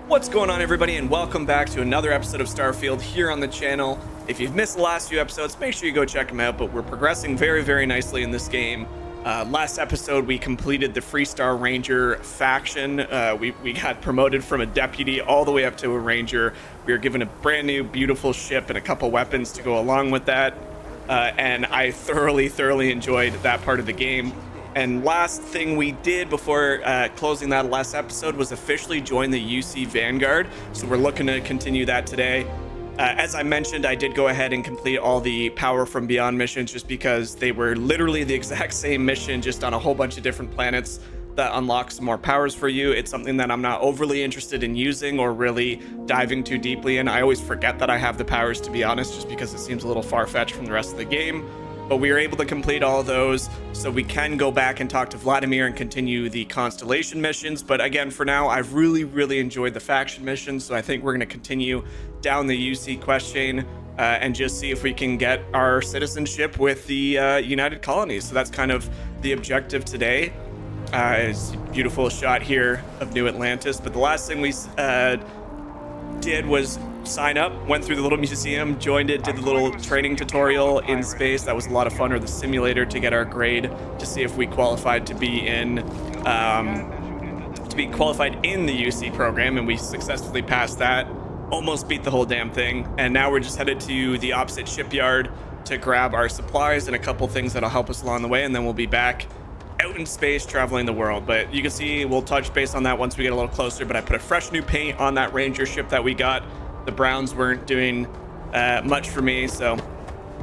What's going on, everybody, and welcome back to another episode of Starfield here on the channel. If you've missed the last few episodes, make sure you go check them out, but we're progressing very nicely in this game. Last episode, we completed the Freestar Ranger faction. We got promoted from a deputy all the way up to a ranger. We were given a brand new, beautiful ship and a couple weapons to go along with that. And I thoroughly enjoyed that part of the game. And last thing we did before closing that last episode was officially join the UC Vanguard. So we're looking to continue that today. As I mentioned, I did go ahead and complete all the Power from Beyond missions just because they were literally the exact same mission, just on a whole bunch of different planets that unlocks more powers for you. It's something that I'm not overly interested in using or really diving too deeply in. I always forget that I have the powers, to be honest, just because it seems a little far-fetched from the rest of the game. But we were able to complete all of those, so we can go back and talk to Vladimir and continue the Constellation missions. But again, for now, I've really enjoyed the faction missions, so I think we're going to continue down the UC quest chain and just see if we can get our citizenship with the United Colonies. So that's kind of the objective today. It's a beautiful shot here of New Atlantis, but the last thing we did was sign up, went through the little museum, joined it, did the little training tutorial in space. That was a lot of fun, or the simulator, to get our grade to see if we qualified to be in the UC program, and we successfully passed that. Almost beat the whole damn thing, and now we're just headed to the opposite shipyard to grab our supplies and a couple things that'll help us along the way, and then we'll be back out in space traveling the world. But you can see we'll touch base on that once we get a little closer. But I put a fresh new paint on that Ranger ship that we got. The browns weren't doing much for me, so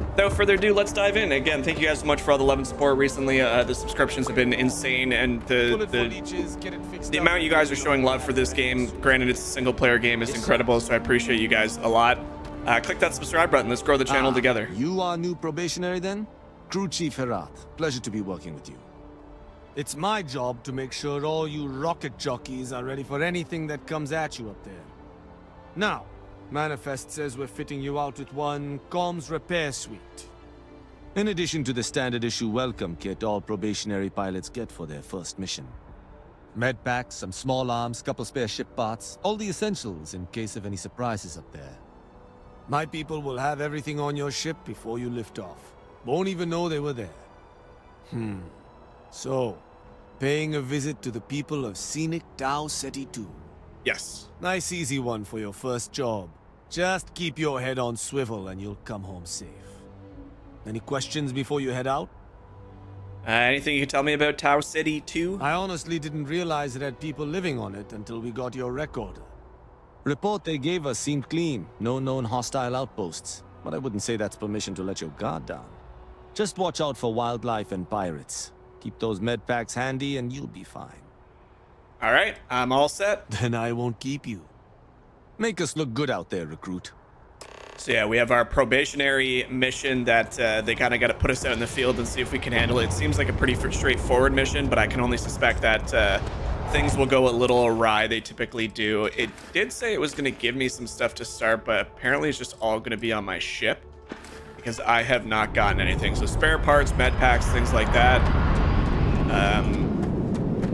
without further ado, let's dive in. Again, thank you guys so much for all the love and support recently. The subscriptions have been insane, and the amount you guys are showing love for this game, granted it's a single player game, is incredible, so I appreciate you guys a lot. Click that subscribe button. Let's grow the channel together. You are new probationary then? Crew Chief Herat, pleasure to be working with you. It's my job to make sure all you rocket jockeys are ready for anything that comes at you up there. Now, Manifest says we're fitting you out with one comms repair suite. In addition to the standard issue welcome kit all probationary pilots get for their first mission. Med packs, some small arms, couple spare ship parts, all the essentials in case of any surprises up there. My people will have everything on your ship before you lift off. Won't even know they were there. So, paying a visit to the people of scenic Tau Ceti 2. Yes. Nice easy one for your first job. Just keep your head on swivel and you'll come home safe. Any questions before you head out? Anything you can tell me about Tau Ceti 2? I honestly didn't realize it had people living on it until we got your record. Report they gave us seemed clean. No known hostile outposts. But I wouldn't say that's permission to let your guard down. Just watch out for wildlife and pirates. Keep those med packs handy and you'll be fine. All right, I'm all set. Then I won't keep you. Make us look good out there, recruit. So yeah, we have our probationary mission that they kind of got to put us out in the field and see if we can handle it. It seems like a pretty straightforward mission, but I can only suspect that things will go a little awry. They typically do. It did say it was going to give me some stuff to start, but apparently it's just all going to be on my ship because I have not gotten anything. So spare parts, med packs, things like that.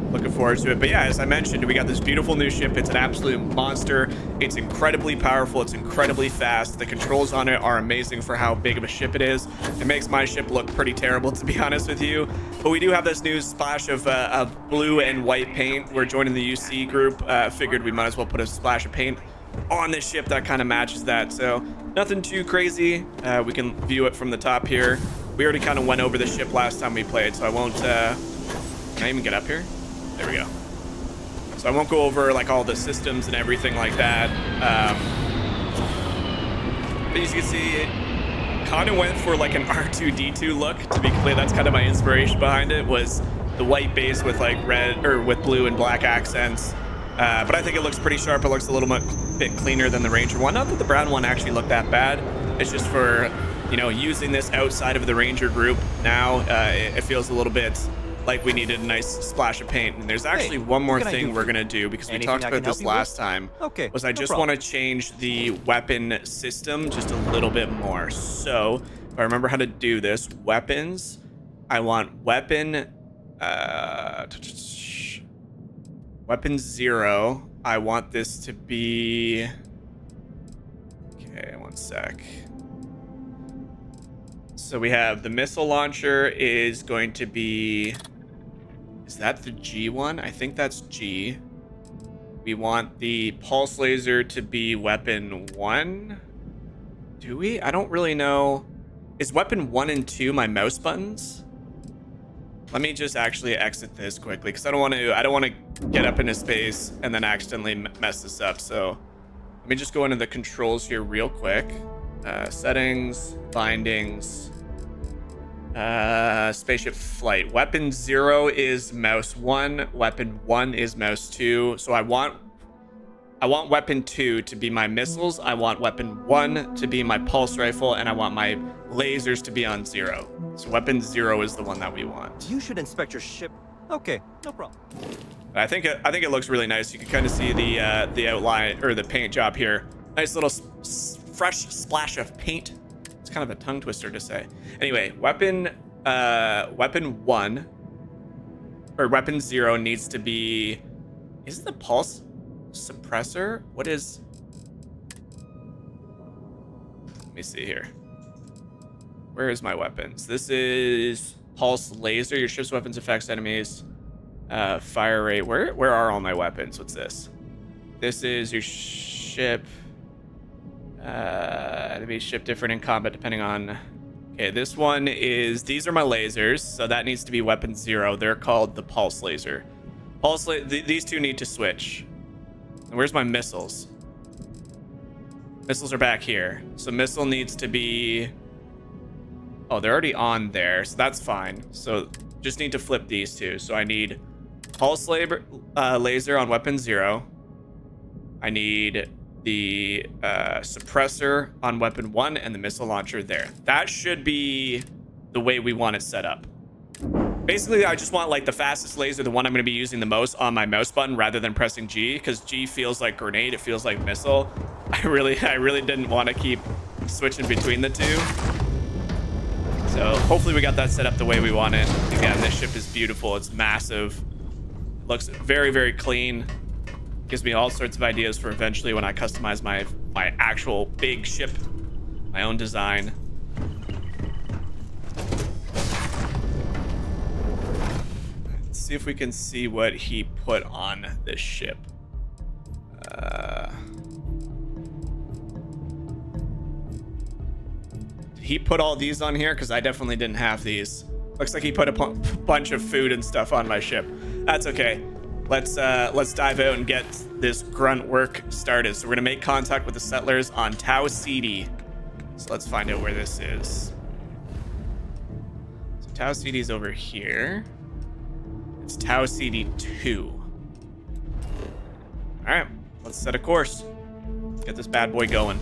Looking forward to it. But yeah, as I mentioned, we got this beautiful new ship. It's an absolute monster. It's incredibly powerful. It's incredibly fast. The controls on it are amazing for how big of a ship it is. It makes my ship look pretty terrible, to be honest with you. But we do have this new splash of blue and white paint. We're joining the UC group. Figured we might as well put a splash of paint on this ship that kind of matches that. So nothing too crazy. We can view it from the top here. We already kind of went over the ship last time we played, so I won't... Can I even get up here? There we go. So I won't go over like all the systems and everything like that. But as you can see, it kind of went for like an R2-D2 look. To be clear, that's kind of my inspiration behind it, was the white base with like red or with blue and black accents. But I think it looks pretty sharp. It looks a little bit cleaner than the Ranger one. Not that the brown one actually looked that bad. It's just for, you know, using this outside of the Ranger group now, it feels a little bit like we needed a nice splash of paint. And there's actually one more thing we're gonna do, because we talked about this last time. Okay, was I just want to change the weapon system just a little bit more. So if I remember how to do this, weapons, I want weapon 0. I want this to be... Okay, one sec. So we have the missile launcher is going to be... Is that the G one? I think that's G. We want the pulse laser to be weapon 1. Do we? I don't really know. Is weapon 1 and 2 my mouse buttons? Let me just actually exit this quickly because I don't want to get up into space and then accidentally mess this up. So let me just go into the controls here real quick. Settings, bindings, spaceship flight. Weapon 0 is mouse 1. Weapon 1 is mouse 2. So I want weapon 2 to be my missiles. I want weapon 1 to be my pulse rifle, and I want my lasers to be on 0. So weapon 0 is the one that we want. You should inspect your ship. Okay, no problem. I think it looks really nice. You can kind of see the outline or the paint job here. Nice little fresh splash of paint. It's kind of a tongue twister to say. Anyway, weapon 1 or weapon 0 needs to be. Is it the pulse suppressor? What is? Let me see here. Where is my weapons? This is pulse laser. Your ship's weapons affects enemies. Fire rate. Where are all my weapons? What's this? This is your ship. Enemy ship different in combat depending on. Okay, this one is. These are my lasers, so that needs to be weapon 0. They're called the pulse laser. These two need to switch. And where's my missiles? Missiles are back here. So missile needs to be. Oh, they're already on there, so that's fine. So just need to flip these two. So I need pulse laser on weapon 0. I need the suppressor on weapon 1 and the missile launcher there. That should be the way we want it set up. Basically, I just want like the fastest laser, the one I'm going to be using the most on my mouse button rather than pressing G, because G feels like grenade, it feels like missile. I really didn't want to keep switching between the two. So hopefully we got that set up the way we want it. Again, this ship is beautiful. It's massive. Looks very, very clean. Gives me all sorts of ideas for eventually when I customize my actual big ship, my own design. Let's see if we can see what he put on this ship. He put all these on here because I definitely didn't have these. Looks like he put a bunch of food and stuff on my ship. That's okay. Let's dive out and get this grunt work started. So we're gonna make contact with the settlers on Tau Ceti. So let's find out where this is. So Tau Ceti is over here. It's Tau Ceti 2. All right, let's set a course. Get this bad boy going.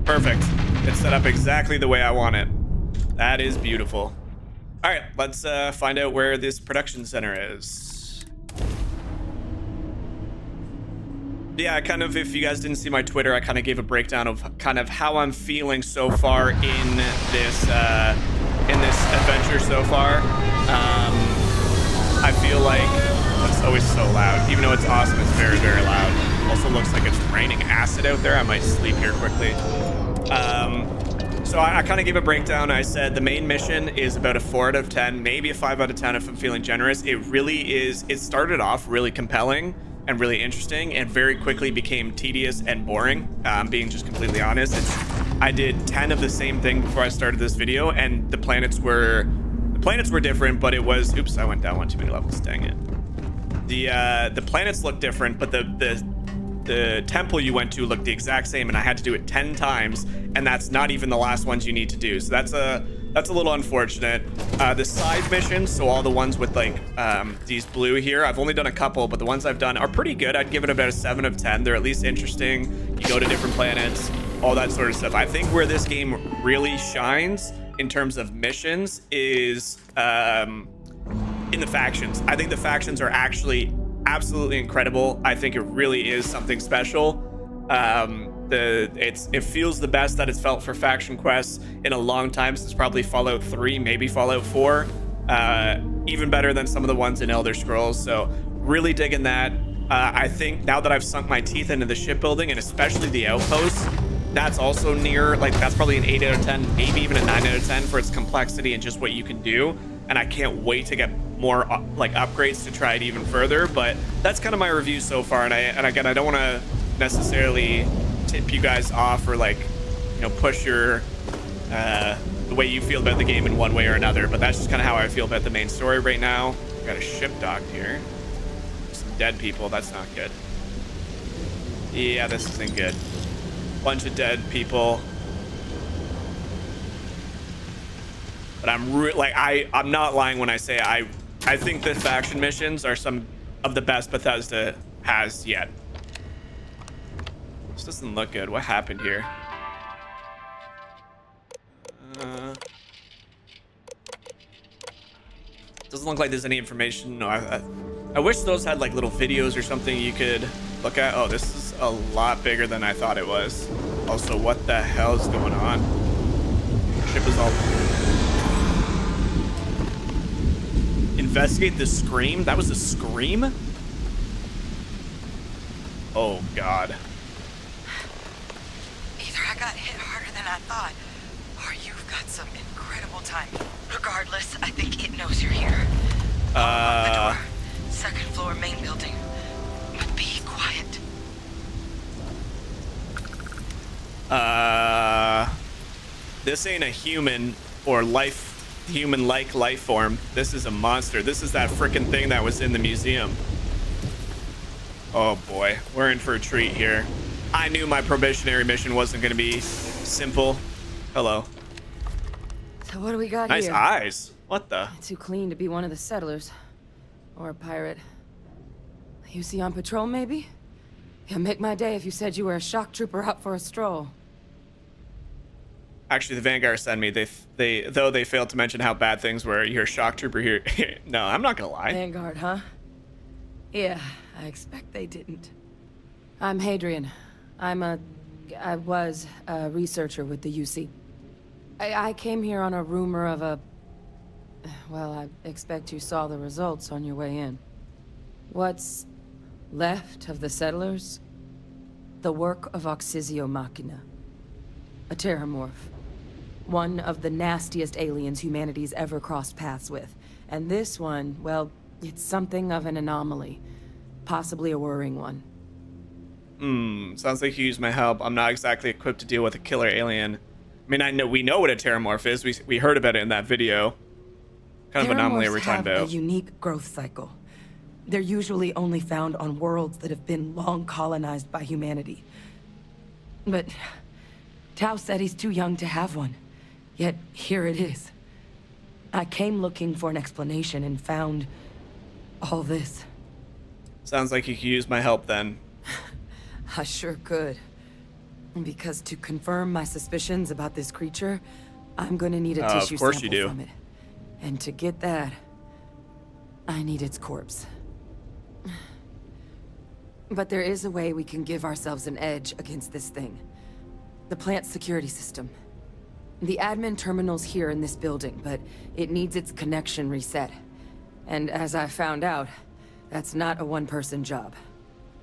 Perfect. It's set up exactly the way I want it. That is beautiful. All right, let's find out where this production center is. Yeah, if you guys didn't see my Twitter, I kind of gave a breakdown of kind of how I'm feeling so far in this adventure so far. I feel like it's always so loud. Even though it's awesome, it's very, very loud. Also looks like it's raining acid out there. I might sleep here quickly. So I kind of gave a breakdown. I said the main mission is about a 4 out of 10, maybe a 5 out of 10 if I'm feeling generous. It really is. It started off really compelling and really interesting and very quickly became tedious and boring. Being just completely honest, I did 10 of the same thing before I started this video, and the planets were different, but it was, oops, I went down one too many levels, dang it. The planets looked different, but the temple you went to looked the exact same, and I had to do it 10 times, and that's not even the last ones you need to do. So that's a little unfortunate. The side missions, so all the ones with like these blue here, I've only done a couple, but the ones I've done are pretty good. I'd give it about a 7 of 10. They're at least interesting. You go to different planets, all that sort of stuff. I think where this game really shines in terms of missions is in the factions. I think the factions are actually absolutely incredible. I think it really is something special. It feels the best that it's felt for faction quests in a long time, since probably Fallout 3, maybe Fallout 4. Even better than some of the ones in Elder Scrolls. So really digging that. I think now that I've sunk my teeth into the shipbuilding, and especially the outposts, that's also near, like, that's probably an 8 out of 10, maybe even a 9 out of 10 for its complexity and just what you can do. And I can't wait to get more like upgrades to try it even further. But that's kind of my review so far. And again, I don't want to necessarily tip you guys off or, like, you know, push your the way you feel about the game in one way or another. But that's just kind of how I feel about the main story right now. Got a ship docked here. Some dead people. That's not good. Yeah, this isn't good. Bunch of dead people. But I'm not lying when I say I think the faction missions are some of the best Bethesda has yet. This doesn't look good. What happened here? Doesn't look like there's any information. No, I wish those had like little videos or something you could look at. Oh, this is a lot bigger than I thought it was. Also, what the hell is going on? Ship is all... Investigate the scream? That was a scream? Oh, God. Either I got hit harder than I thought, or you've got some incredible timing. Regardless, I think it knows you're here. The door. Second floor, main building. But be quiet. This ain't a human or human-like life form. This is a monster. This is that freaking thing that was in the museum. Oh boy, we're in for a treat here. I knew my probationary mission wasn't going to be simple. Hello. So what do we got nice here? Nice eyes. What the? Too clean to be one of the settlers. Or a pirate. You see on patrol, maybe? Yeah, make my day if you said you were a shock trooper out for a stroll. Actually, the Vanguard sent me. Though they failed to mention how bad things were. You're a shock trooper here. No, I'm not gonna lie. Vanguard, huh? Yeah, I expect they didn't. I'm Hadrian. I was a researcher with the UC. I came here on a rumor of a... Well, I expect you saw the results on your way in. What's left of the settlers? The work of Auxisio Machina. A terramorph. One of the nastiest aliens humanity's ever crossed paths with. And this one, well, it's something of an anomaly. Possibly a worrying one. Sounds like you used my help. I'm not exactly equipped to deal with a killer alien. I mean, we know what a terramorph is. We heard about it in that video. Kind of anomaly we're talking about. Have a unique growth cycle. They're usually only found on worlds that have been long colonized by humanity. But Tao said he's too young to have one. Yet here it is. I came looking for an explanation and found all this. Sounds like you could use my help then. I sure could. Because to confirm my suspicions about this creature, I'm gonna need a tissue sample from it. And to get that, I need its corpse. But there is a way we can give ourselves an edge against this thing. The plant security system. The admin terminal's here in this building, but it needs its connection reset. And as I found out, that's not a one-person job.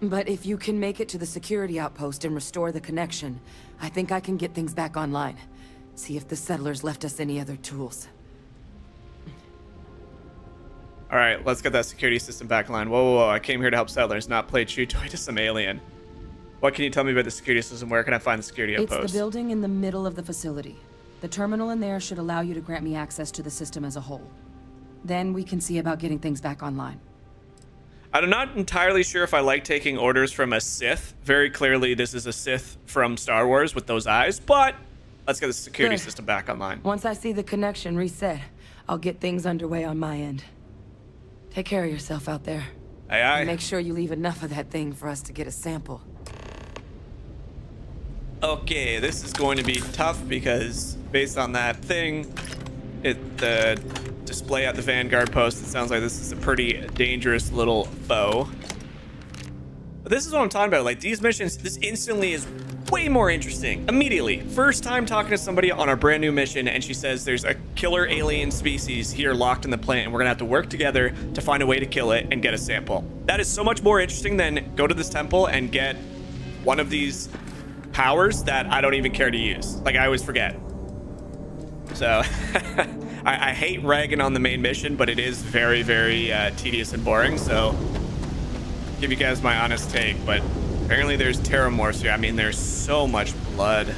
But if you can make it to the security outpost and restore the connection, I think I can get things back online. See if the settlers left us any other tools. All right, let's get that security system back online. Whoa, whoa, whoa. I came here to help settlers, not play chew toy to some alien. What can you tell me about the security system? Where can I find the security outpost? It's the building in the middle of the facility. The terminal in there should allow you to grant me access to the system as a whole. Then we can see about getting things back online. I'm not entirely sure if I like taking orders from a Sith. Very clearly, this is a Sith from Star Wars with those eyes, but let's get the security system back online. Once I see the connection reset, I'll get things underway on my end. Take care of yourself out there. Aye, aye. And make sure you leave enough of that thing for us to get a sample. Okay, this is going to be tough because based on that thing, the display at the Vanguard post, it sounds like this is a pretty dangerous little foe. But this is what I'm talking about. Like, these missions, this instantly is way more interesting. Immediately, first time talking to somebody on our brand new mission, and she says there's a killer alien species here locked in the plant, and we're gonna have to work together to find a way to kill it and get a sample. That is so much more interesting than go to this temple and get one of these powers that I don't even care to use. Like, I always forget. So I hate ragging on the main mission, but it is very, very tedious and boring. So give you guys my honest take, but apparently there's terramorphs here. I mean, there's so much blood.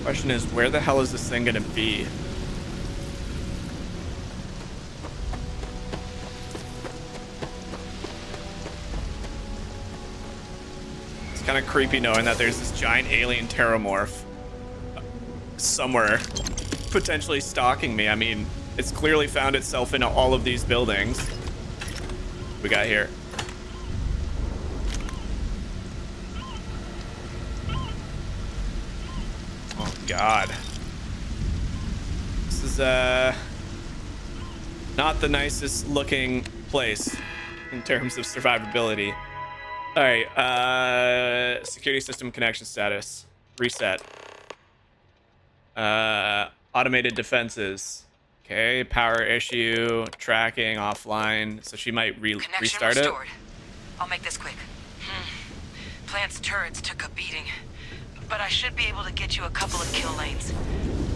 Question is, where the hell is this thing gonna be? It's kind of creepy knowing that there's this giant alien terramorph somewhere potentially stalking me. I mean, it's clearly found itself in all of these buildings. What we got here? Oh God, this is not the nicest looking place in terms of survivability. All right, security system connection status reset. Automated defenses. Okay, power issue, tracking offline. So she might restart it. I'll make this quick. Plant's turrets took a beating, but I should be able to get you a couple of kill lanes.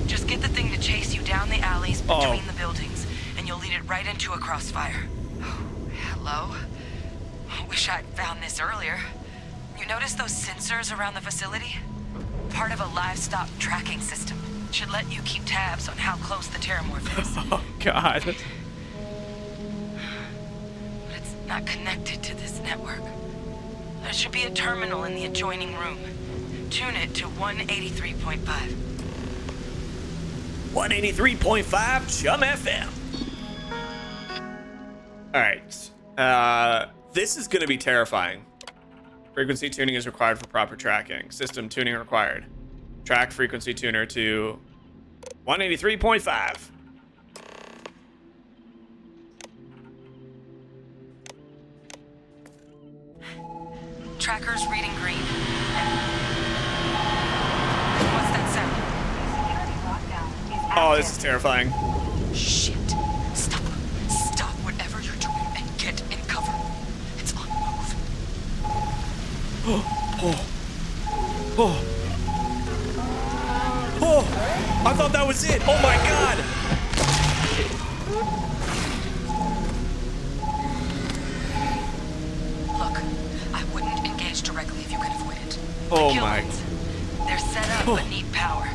Just get the thing to chase you down the alleys between the buildings, and you'll lead it right into a crossfire. Oh, hello. Wish I'd found this earlier. You notice those sensors around the facility? Part of a livestock tracking system. Should let you keep tabs on how close the terramorph is. Oh God. But it's not connected to this network. There should be a terminal in the adjoining room. Tune it to 183.5. 183.5 Chum FM. All right. This is gonna be terrifying. Frequency tuning is required for proper tracking. System tuning required. Track frequency tuner to 183.5. Tracker's reading green. What's that sound? Oh, this is terrifying. Shit. Stop. Stop whatever you're doing and get in cover. It's on the move. Oh, I thought that was it. Oh my God. Look, I wouldn't engage directly if you could avoid it. Oh my. They're set up but need power.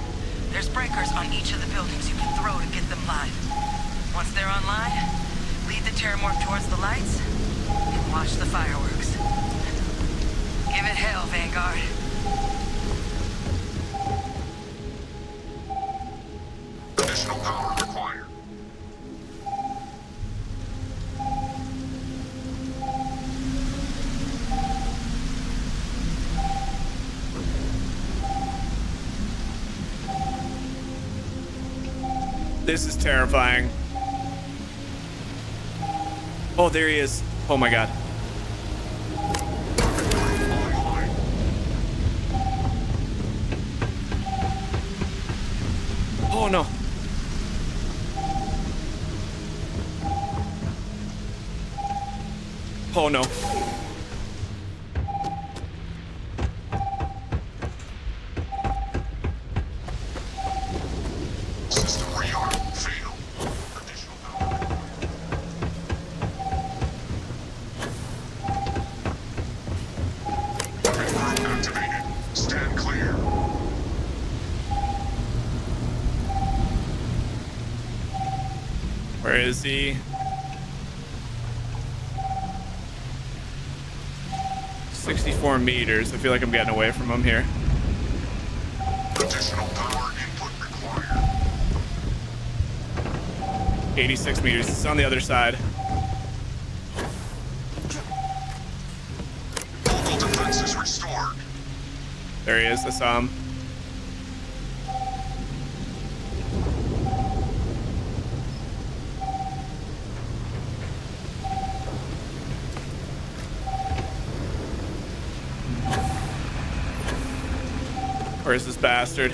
There's breakers on each of the buildings you can throw to get them live. Once they're online, lead the terramorph towards the lights and watch the fireworks. Give it hell, Vanguard. Additional power required. This is terrifying. Oh, there he is. Oh my God. Oh no. Oh no. System rearm failed. Additional power. Red group activated. Stand clear. Where is he? 64 meters. I feel like I'm getting away from him here. Additional power input required. 86 meters. It's on the other side. Local defenses restored. There he is. I saw him. Where's this bastard?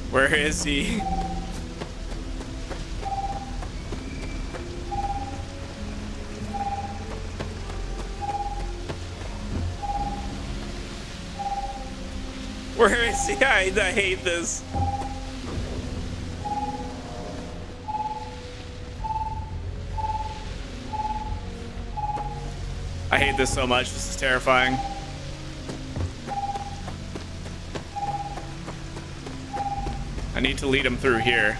Where is he? Where is he? I hate this. I hate this so much. This is terrifying. I need to lead him through here.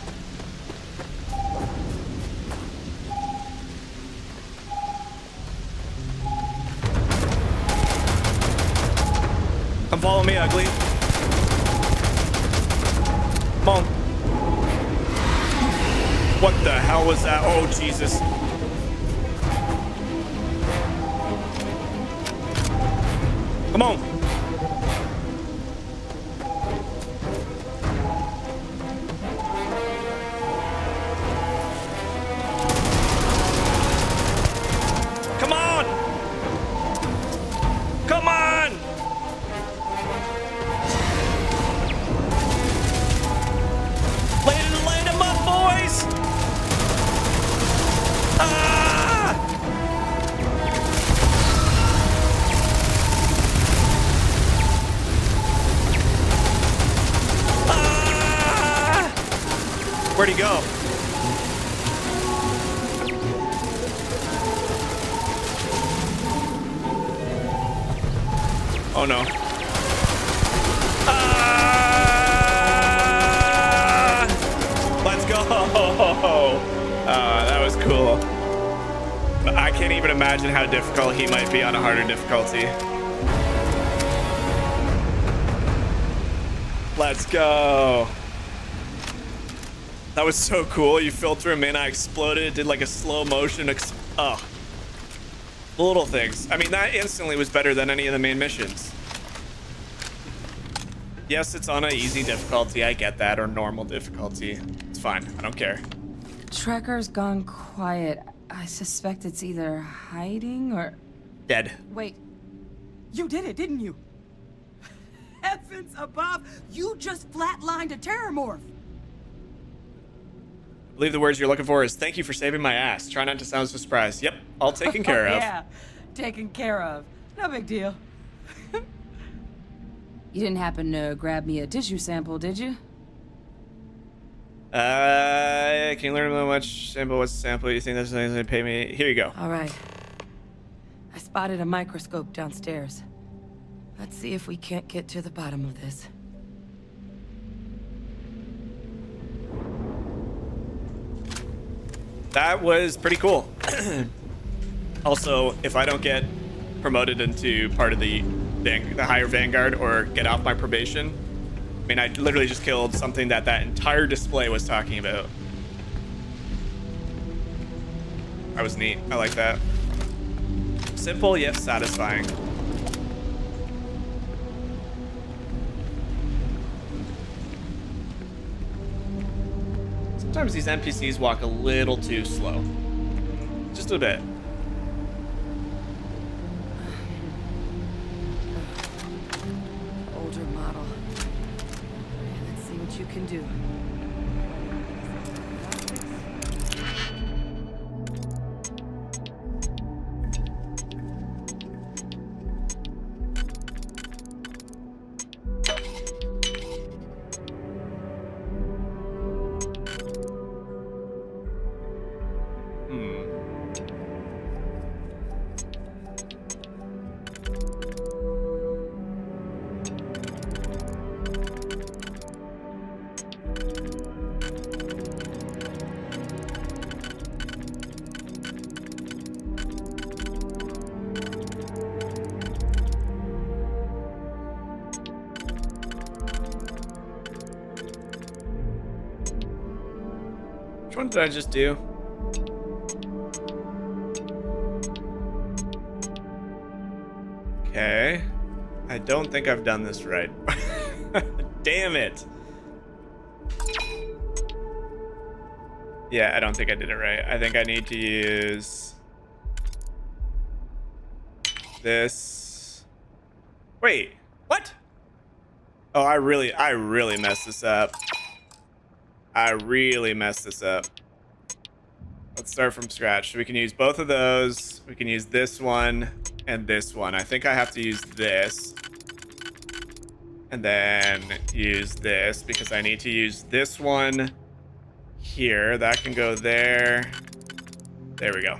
Come follow me, ugly. Come on. What the hell was that? Oh, Jesus. Come on. Come on. Come on. Light him up, boys. Ah! Where'd he go? Oh no. Let's go. That was cool. I can't even imagine how difficult he might be on a harder difficulty. Let's go. That was so cool. You filter him in, I exploded. It did like a slow motion. Oh. The little things. I mean, that instantly was better than any of the main missions. Yes, it's on an easy difficulty. I get that. Or normal difficulty. It's fine. I don't care. Trekker's gone quiet. I suspect it's either hiding or... Dead. Wait. You did it, didn't you? Heavens above! You just flatlined a terrormorph! I believe the words you're looking for is thank you for saving my ass. Try not to sound so surprised. Yep, all taken care of. Yeah, taken care of. No big deal. You didn't happen to grab me a tissue sample, did you? Can you learn how much sample? What's the sample? You think that's something to pay me? Here you go. All right. I spotted a microscope downstairs. Let's see if we can't get to the bottom of this. That was pretty cool. Also, if I don't get promoted into part of the higher Vanguard or get off my probation, I mean, I literally just killed something that entire display was talking about. That was neat. I like that. Simple yet satisfying. Sometimes these NPCs walk a little too slow. Just a bit. Older model. Let's see what you can do. Which one did I just do? Okay. I don't think I've done this right. Damn it. Yeah, I don't think I did it right. I think I need to use this. Wait, what? Oh, I really messed this up. I really messed this up. Let's start from scratch. So we can use both of those. We can use this one and this one. I think I have to use this. And then use this because I need to use this one here. That can go there. There we go.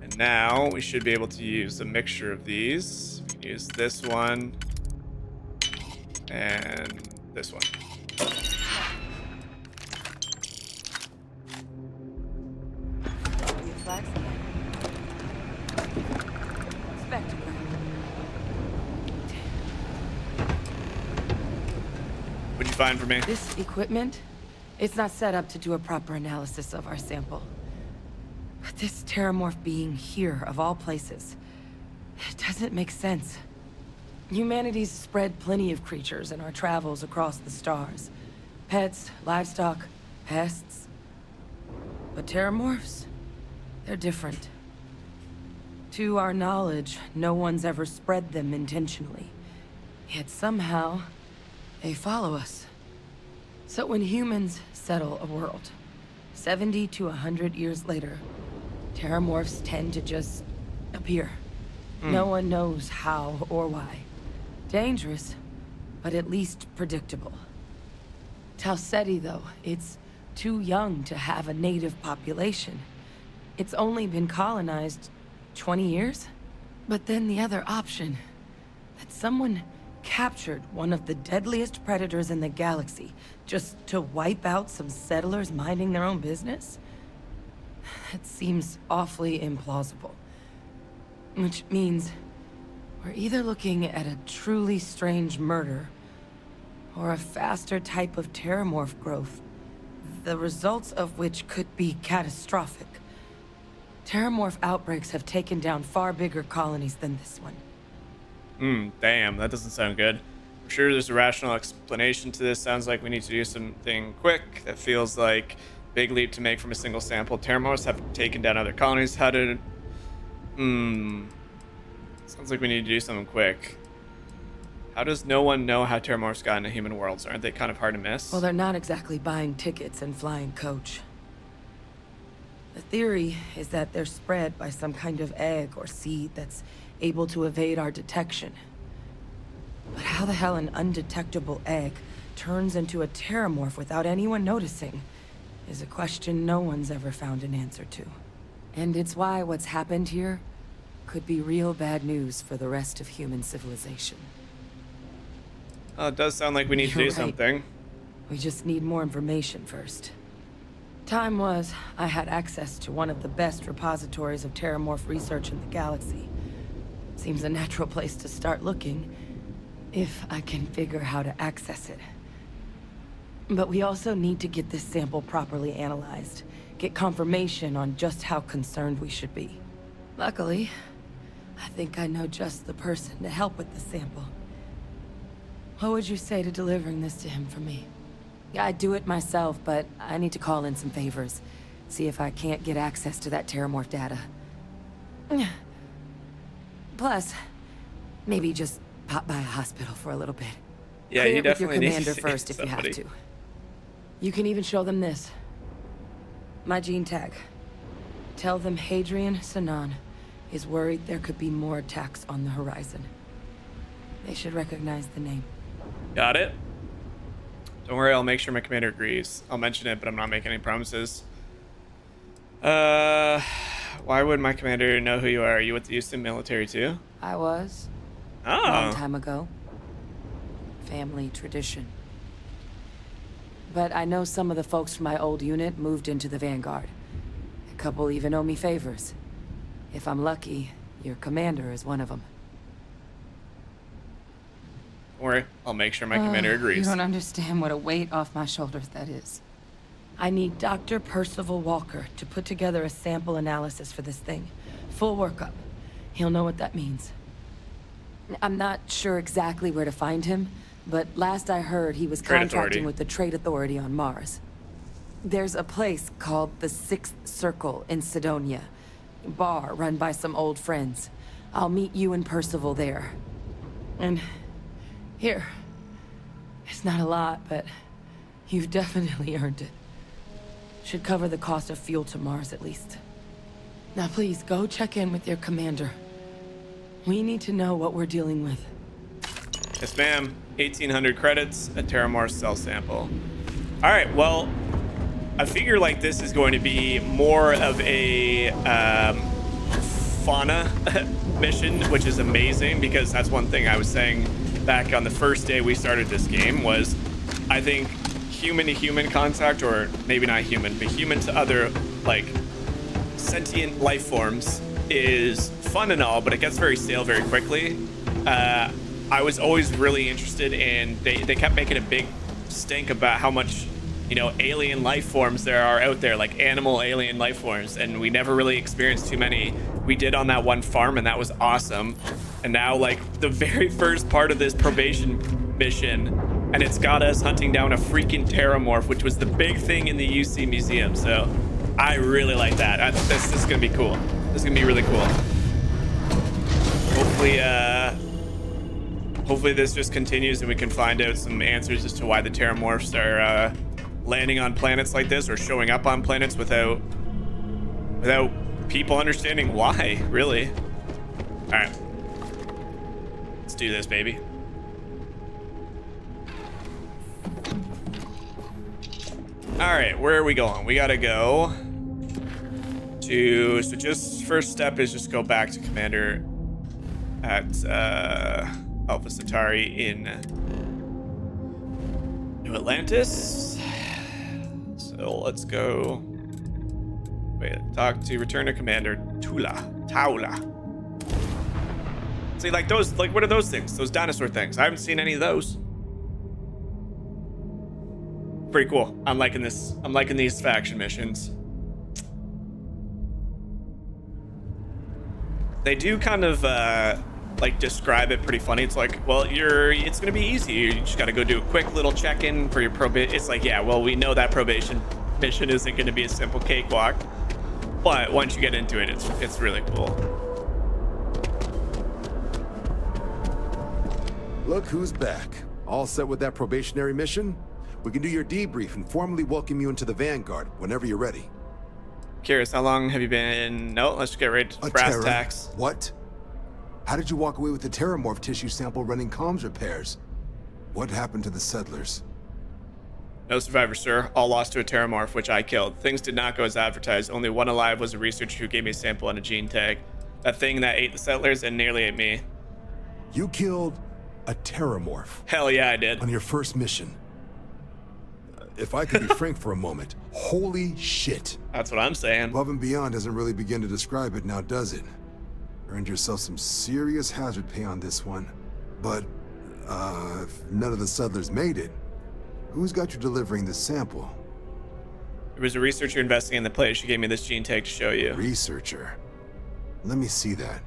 And now we should be able to use a mixture of these. We can use this one and this one. What'd you find for me? This equipment, it's not set up to do a proper analysis of our sample. But this terramorph being here, of all places, it doesn't make sense. Humanity's spread plenty of creatures in our travels across the stars. Pets, livestock, pests. But terramorphs, they're different. To our knowledge, no one's ever spread them intentionally. Yet somehow, they follow us. So when humans settle a world, 70 to 100 years later, terramorphs tend to just appear. No one knows how or why. Dangerous, but at least predictable. Talseti, though, it's too young to have a native population. It's only been colonized 20 years? But then the other option, that someone captured one of the deadliest predators in the galaxy just to wipe out some settlers minding their own business? That seems awfully implausible. Which means we're either looking at a truly strange murder or a faster type of terramorph growth, the results of which could be catastrophic. Terramorph outbreaks have taken down far bigger colonies than this one. Damn, that doesn't sound good. I'm sure there's a rational explanation to this. Sounds like we need to do something quick. That feels like a big leap to make from a single sample. Terramorphs have taken down other colonies. How did... Sounds like we need to do something quick. How does no one know how terramorphs got into human worlds? Aren't they kind of hard to miss? Well, they're not exactly buying tickets and flying coach. The theory is that they're spread by some kind of egg or seed that's able to evade our detection. But how the hell an undetectable egg turns into a terramorph without anyone noticing is a question no one's ever found an answer to. And it's why what's happened here could be real bad news for the rest of human civilization. Oh, it does sound like we need to do something. We just need more information first. Time was, I had access to one of the best repositories of terramorph research in the galaxy. Seems a natural place to start looking, if I can figure how to access it. But we also need to get this sample properly analyzed, get confirmation on just how concerned we should be. Luckily, I think I know just the person to help with the sample. What would you say to delivering this to him for me? Yeah, I'd do it myself, but I need to call in some favors. See if I can't get access to that terramorph data. Plus, maybe just pop by a hospital for a little bit. Yeah, Clear you it with your definitely need commander to first see if you have somebody. to. You can even show them this. My gene tag. Tell them Hadrian Sinan is worried there could be more attacks on the horizon. They should recognize the name. Got it. Don't worry, I'll make sure my commander agrees. I'll mention it, but I'm not making any promises. Why would my commander know who you are? Are you with the Houston military too? I was. Oh. A long time ago. Family tradition. But I know some of the folks from my old unit moved into the Vanguard. A couple even owe me favors. If I'm lucky, your commander is one of them. Don't worry, I'll make sure my commander You agrees. don't understand what a weight off my shoulders that is. I need Dr. Percival Walker to put together a sample analysis for this thing. Full workup. He'll know what that means. I'm not sure exactly where to find him, but last I heard he was Trade contracting Authority. with the Trade Authority on Mars. There's a place called the Sixth Circle in Sidonia. Bar run by some old friends. I'll meet you and Percival there. And here. It's not a lot, but you've definitely earned it. Should cover the cost of fuel to Mars at least. Now please, go check in with your commander. We need to know what we're dealing with. Yes, ma'am. 1,800 credits, a Terramar cell sample. All right, well, I figure like this is going to be more of a fauna mission, which is amazing because that's one thing I was saying back on the first day we started this game was I think human to human contact, or maybe not human, but human to other like sentient life forms is fun and all, but it gets very stale very quickly. I was always really interested in, they kept making a big stink about how much, you know, alien life forms there are out there, like animal alien life forms, and we never really experienced too many. We did on that one farm, and that was awesome. And now, like, the very first part of this probation mission, and it's got us hunting down a freaking Terramorph, which was the big thing in the UC museum. So I really like that. This is gonna be cool. This is gonna be really cool. Hopefully this just continues and we can find out some answers as to why the Terramorphs are landing on planets like this, or showing up on planets without people understanding why, really. All right, let's do this, baby. All right, where are we going? We gotta go to, so just first step is just go back to Commander at Alpha Centauri in New Atlantis. So let's go. Wait, return to Commander Taula. See, like those, like what are those things? Those dinosaur things. I haven't seen any of those. Pretty cool. I'm liking this. I'm liking these faction missions. They do kind of like describe it pretty funny. It's like, well, it's gonna be easy. You just gotta go do a quick little check-in for your probation. It's like, yeah, well, we know that probation mission isn't gonna be a simple cakewalk, but once you get into it, it's really cool. Look who's back. All set with that probationary mission? We can do your debrief and formally welcome you into the Vanguard whenever you're ready. Curious, how long have you been? No, let's just get right to brass tacks. What? How did you walk away with the Terramorph tissue sample running comms repairs? What happened to the settlers? No survivors, sir. All lost to a Terramorph, which I killed. Things did not go as advertised. Only one alive was a researcher who gave me a sample and a gene tag. That thing that ate the settlers and nearly ate me. You killed a Terramorph? Hell yeah, I did. On your first mission. If I could be frank for a moment, holy shit. That's what I'm saying. Above and beyond doesn't really begin to describe it now, does it? Earned yourself some serious hazard pay on this one. But, if none of the settlers made it, who's got you delivering this sample? There was a researcher investigating the place. She gave me this gene tag to show you. Researcher? Let me see that.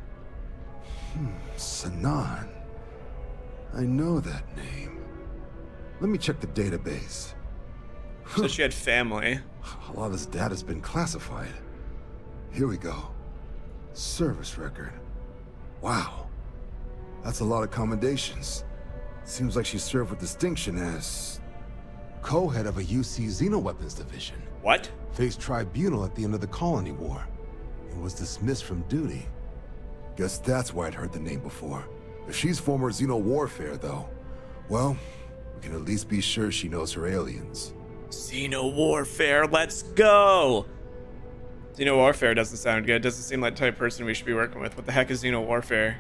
Sanan. I know that name. Let me check the database. So she had family. A lot of this data's been classified. Here we go. Service record. Wow. That's a lot of commendations. Seems like she served with distinction as co-head of a UC Xenoweapons division. What? Faced tribunal at the end of the Colony War and was dismissed from duty. Guess that's why I'd heard the name before. If she's former XenoWarfare, though, well, we can at least be sure she knows her aliens. XenoWarfare, let's go! XenoWarfare doesn't sound good. Doesn't seem like the type of person we should be working with. What the heck is XenoWarfare?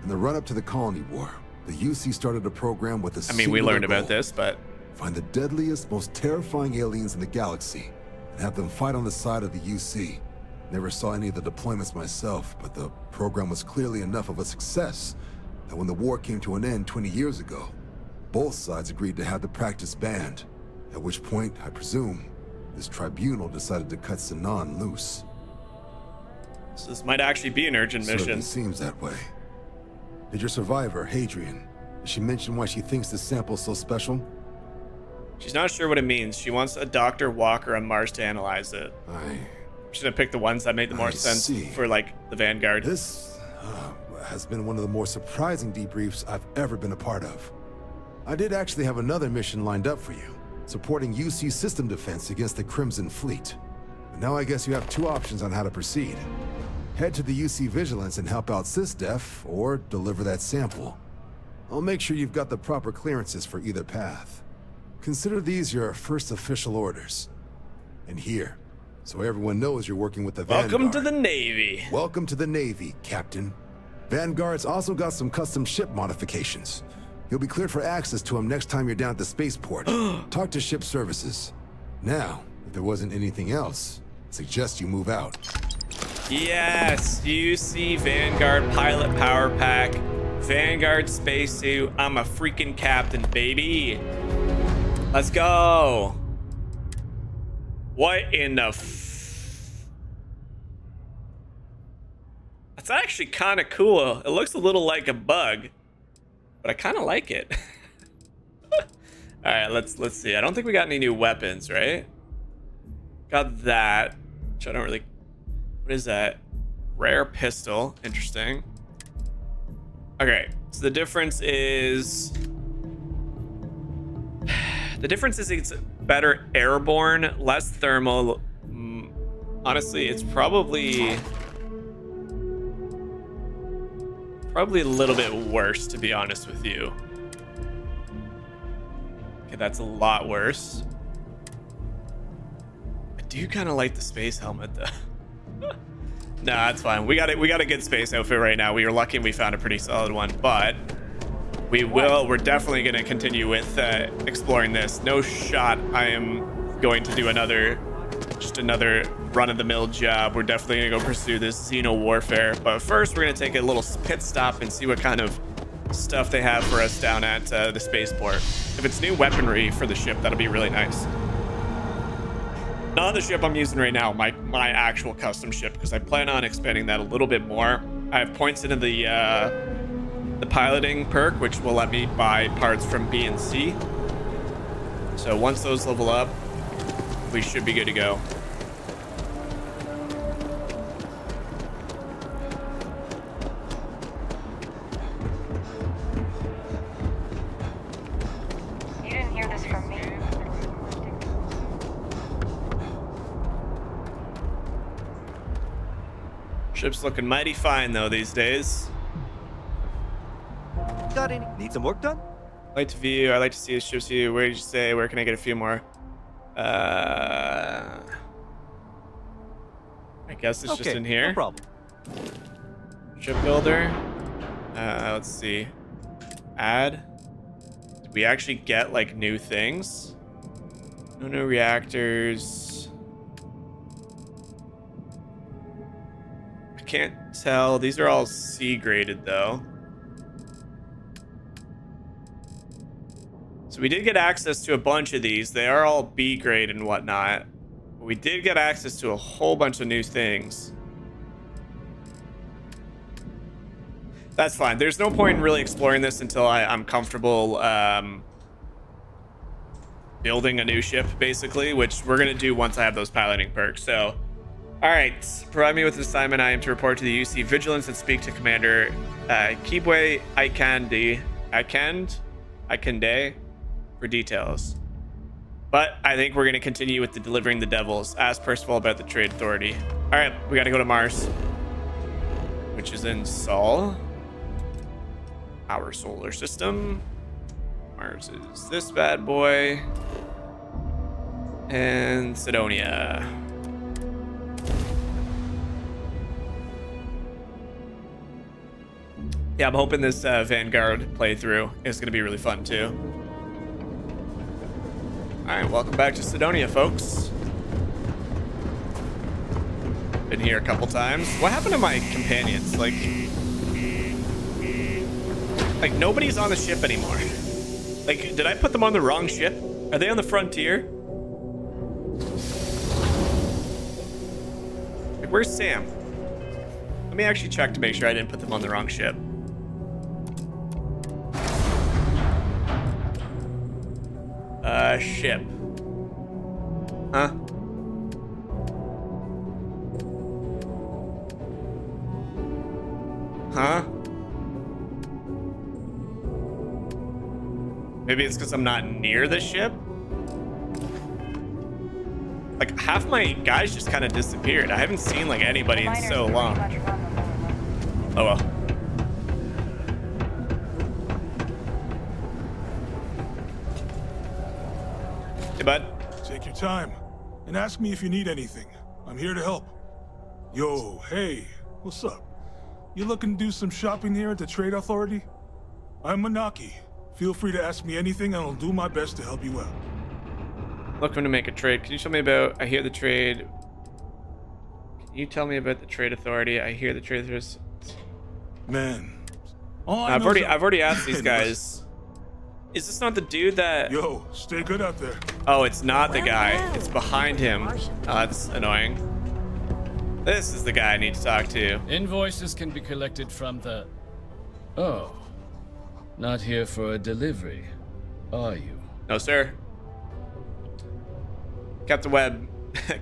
In the run-up to the Colony War, the UC started a program with a I mean, we learned goal. about this, but... Find the deadliest, most terrifying aliens in the galaxy and have them fight on the side of the UC. Never saw any of the deployments myself, but the program was clearly enough of a success that when the war came to an end 20 years ago, both sides agreed to have the practice banned. At which point, I presume, this tribunal decided to cut Sanan loose. So this might actually be an urgent mission. It seems that way. Did your survivor, Hadrian, did she mention why she thinks this sample's so special? She's not sure what it means. She wants a Dr. Walker on Mars to analyze it. She's gonna pick the ones that make the more sense for like the Vanguard. This has been one of the more surprising debriefs I've ever been a part of. I did actually have another mission lined up for you, supporting UC system defense against the Crimson Fleet. But now I guess you have two options on how to proceed. Head to the UC Vigilance and help out SysDef, or deliver that sample. I'll make sure you've got the proper clearances for either path. Consider these your first official orders. And here, so everyone knows you're working with the Vanguard. Welcome to the Navy. Welcome to the Navy, Captain. Vanguard's also got some custom ship modifications. You'll be cleared for access to them next time you're down at the spaceport. Talk to ship services. Now, if there wasn't anything else, I suggest you move out. Yes, UC Vanguard pilot power pack, Vanguard spacesuit. I'm a freaking captain, baby. Let's go. What in the That's actually kind of cool. It looks a little like a bug, but I kind of like it. All right, let's see. I don't think we got any new weapons, right? Got that, which I don't really. What is that? Rare pistol. Interesting. Okay, so the difference is it's better airborne, less thermal. Honestly, it's probably a little bit worse, to be honest with you. Okay, that's a lot worse. I do kind of like the space helmet though. Nah, that's fine. We got a good space outfit right now. We were lucky we found a pretty solid one, but we're definitely going to continue with exploring this. No shot I am going to do another run-of-the-mill job. We're definitely going to go pursue this XenoWarfare, but first we're going to take a little pit stop and see what kind of stuff they have for us down at the spaceport. If it's new weaponry for the ship, that'll be really nice. Not the ship I'm using right now, my actual custom ship, because I plan on expanding that a little bit more. I have points into the piloting perk, which will let me buy parts from B and C. So once those level up, we should be good to go. You didn't hear this from me. Ship's looking mighty fine though these days. Got any? Need some work done? I like to view. I like to see the ship's view. Where did you say? Where can I get a few more? I guess it's just in here. No problem. Shipbuilder. Let's see. Add. Did we actually get like new things? No new reactors. I can't tell. These are all C graded though. So we did get access to a bunch of these. They are all B grade and whatnot. But we did get access to a whole bunch of new things. That's fine. There's no point in really exploring this until I'm comfortable building a new ship, basically, which we're going to do once I have those piloting perks. So, all right. Provide me with an assignment. I am to report to the UC Vigilance and speak to Commander Kibwe Ikande for details. But I think we're going to continue with the delivering the devils. Ask Percival about the trade authority. All right, we got to go to Mars, which is in Sol, our solar system. Mars is this bad boy, and Sidonia. Yeah, I'm hoping this Vanguard playthrough is going to be really fun too. All right, welcome back to Sidonia, folks. Been here a couple times. What happened to my companions? Like nobody's on the ship anymore. Like, did I put them on the wrong ship? Are they on the Frontier? Like, where's Sam? Let me actually check to make sure I didn't put them on the wrong ship. Ship. Huh? Huh? Maybe it's because I'm not near the ship? Like, half my guys just kind of disappeared. I haven't seen, like, anybody in so long. Oh, well. Hey, bud. Take your time and ask me if you need anything. I'm here to help. Yo, hey, what's up? You looking to do some shopping here at the Trade Authority? I'm Manaki. Feel free to ask me anything and I'll do my best to help you out. Looking to make a trade. Can you tell me about? I hear the trade. Can you tell me about the Trade Authority? I hear the trade authorities. Man, I've already asked these guys. Is this not the dude that? Yo, stay good out there. Oh, it's not the guy. It's behind him. That's annoying. This is the guy I need to talk to. Invoices can be collected from the... Oh. Not here for a delivery, are you? No, sir. Captain Webb.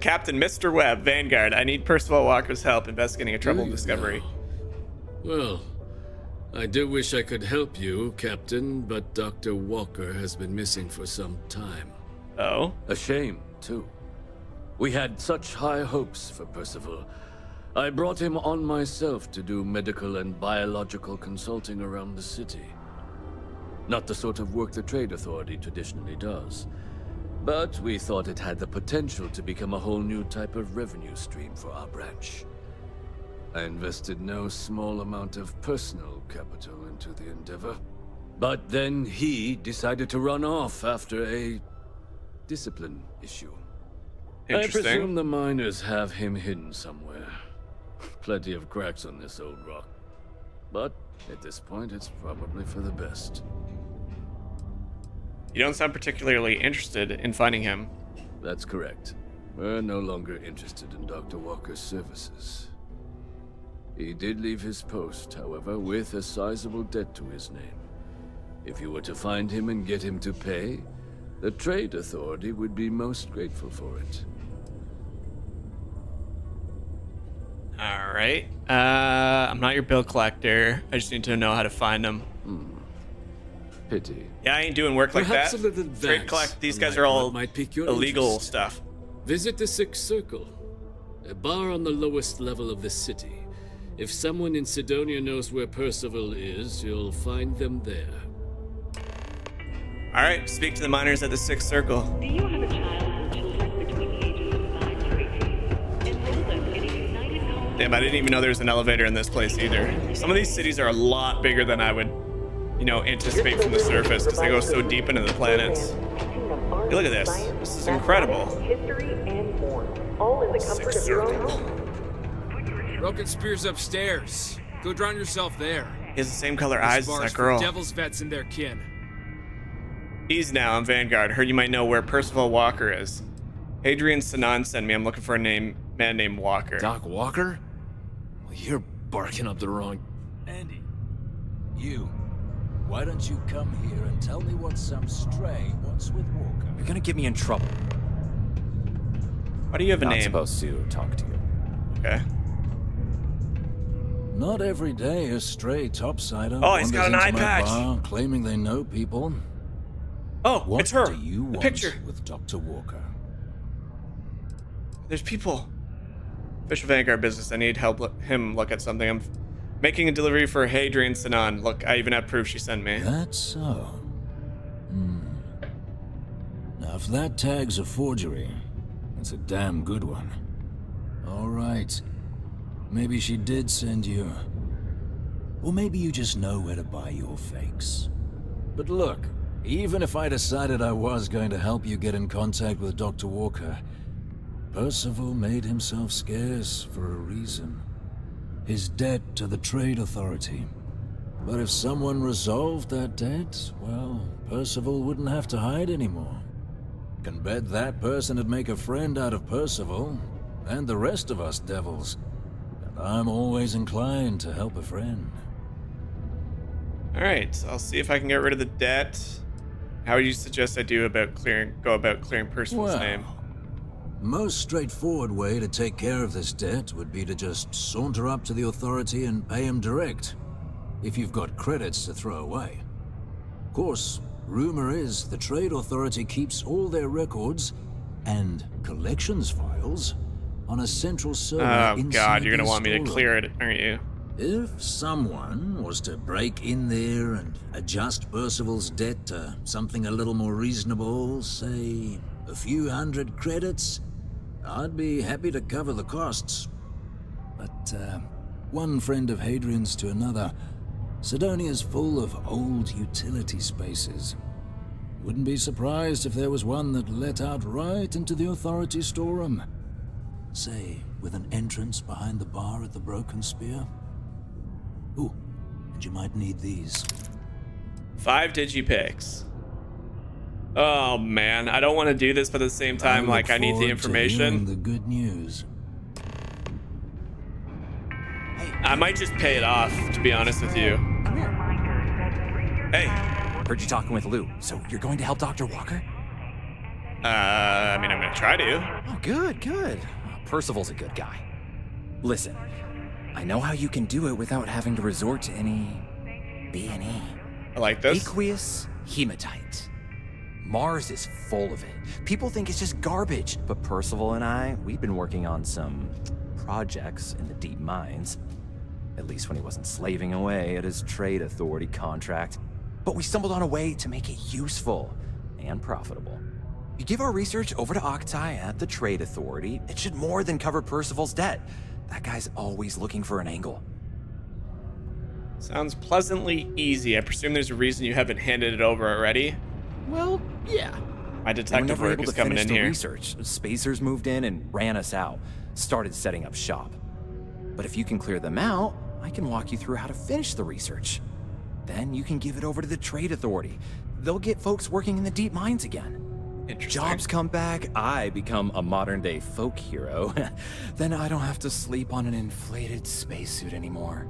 Captain Mr. Webb, Vanguard. I need Percival Walker's help investigating a troubled discovery. Well, I do wish I could help you, Captain, but Dr. Walker has been missing for some time. Oh? A shame, too. We had such high hopes for Percival. I brought him on myself to do medical and biological consulting around the city. Not the sort of work the Trade Authority traditionally does. But we thought it had the potential to become a whole new type of revenue stream for our branch. I invested no small amount of personal capital into the endeavor. But then he decided to run off after a discipline issue. I presume the miners have him hidden somewhere. Plenty of cracks on this old rock. But at this point, it's probably for the best. You don't sound particularly interested in finding him. That's correct. We're no longer interested in Dr. Walker's services. He did leave his post, however, with a sizable debt to his name. If you were to find him and get him to pay, the Trade Authority would be most grateful for it. Alright. I'm not your bill collector. I just need to know how to find him. Pity. Yeah, I ain't doing work like Perhaps that. a little Trade advanced, collect. These guys unlike are all what might pique your illegal interest. stuff. Visit the Sixth Circle, a bar on the lowest level of the city. If someone in Sidonia knows where Percival is, you'll find them there. Alright, speak to the miners at the Sixth Circle. Do you have a child or children between the ages of 5 to 18? Enroll them in a United College. Damn, I didn't even know there was an elevator in this place either. Some of these cities are a lot bigger than I would, you know, anticipate from the surface because they go so deep into the planets. Hey, look at this. This is incredible. History and more, all in the comfort Sixth of your own Circle. home. Broken Spear's upstairs. Go drown yourself there. He has the same color eyes as that girl. Devil's vets and their kin. He's now on Vanguard. Heard you might know where Percival Walker is. Adrian Sanan sent me. I'm looking for a man named Walker. Doc Walker? Well, you're barking up the wrong... Andy, you. Why don't you come here and tell me what some stray wants with Walker? You're gonna get me in trouble. Why do you have a name? Not supposed to talk to you. Okay. Not every day a stray topsider Oh, he's got an eye wanders into my patch. bar claiming they know people. Oh, What it's her. do you The want picture. with Dr. Walker? There's people. Official Vanguard business. I need help him look at something. I'm making a delivery for Hadrian Sanan. Look, I even have proof she sent me. That's so. Now, if that tag's a forgery, it's a damn good one. All right. Maybe she did send you. Or maybe you just know where to buy your fakes. But look, even if I decided I was going to help you get in contact with Dr. Walker, Percival made himself scarce for a reason. His debt to the Trade Authority. But if someone resolved that debt, well, Percival wouldn't have to hide anymore. Can bet that person would make a friend out of Percival, and the rest of us devils. And I'm always inclined to help a friend. All right, so I'll see if I can get rid of the debt. How would you suggest I go about clearing Percival's name? Most straightforward way to take care of this debt would be to just saunter up to the authority and pay him direct, if you've got credits to throw away. Of course, rumor is the trade authority keeps all their records and collections files on a central server. Oh god, you're gonna want me to clear it, aren't you? If someone was to break in there and adjust Percival's debt to something a little more reasonable, say a few hundred credits, I'd be happy to cover the costs. But one friend of Hadrian's to another, Sidonia's full of old utility spaces. Wouldn't be surprised if there was one that let out right into the authority storeroom. Say, with an entrance behind the bar at the Broken Spear. Ooh, and you might need these. 5 digipicks. Oh man, I don't want to do this, but at the same time, like, I need the information. The good news. I might just pay it off, to be honest with you. Come here. Hey. Heard you talking with Lou, so you're going to help Dr. Walker? I mean, I'm gonna try to. Oh, good, good. Percival's a good guy. Listen, I know how you can do it without having to resort to any B&E. I like this. Aqueous hematite. Mars is full of it. People think it's just garbage, but Percival and I, we've been working on some projects in the deep mines. At least when he wasn't slaving away at his trade authority contract. But we stumbled on a way to make it useful and profitable. You give our research over to Octai at the trade authority, it should more than cover Percival's debt. That guy's always looking for an angle. Sounds pleasantly easy. I presume there's a reason you haven't handed it over already. Well, yeah. My detective work is coming in here. Research. Spacers moved in and ran us out. Started setting up shop. But if you can clear them out, I can walk you through how to finish the research. Then you can give it over to the trade authority. They'll get folks working in the deep mines again. Interesting. Jobs come back, I become a modern-day folk hero. Then I don't have to sleep on an inflated spacesuit anymore.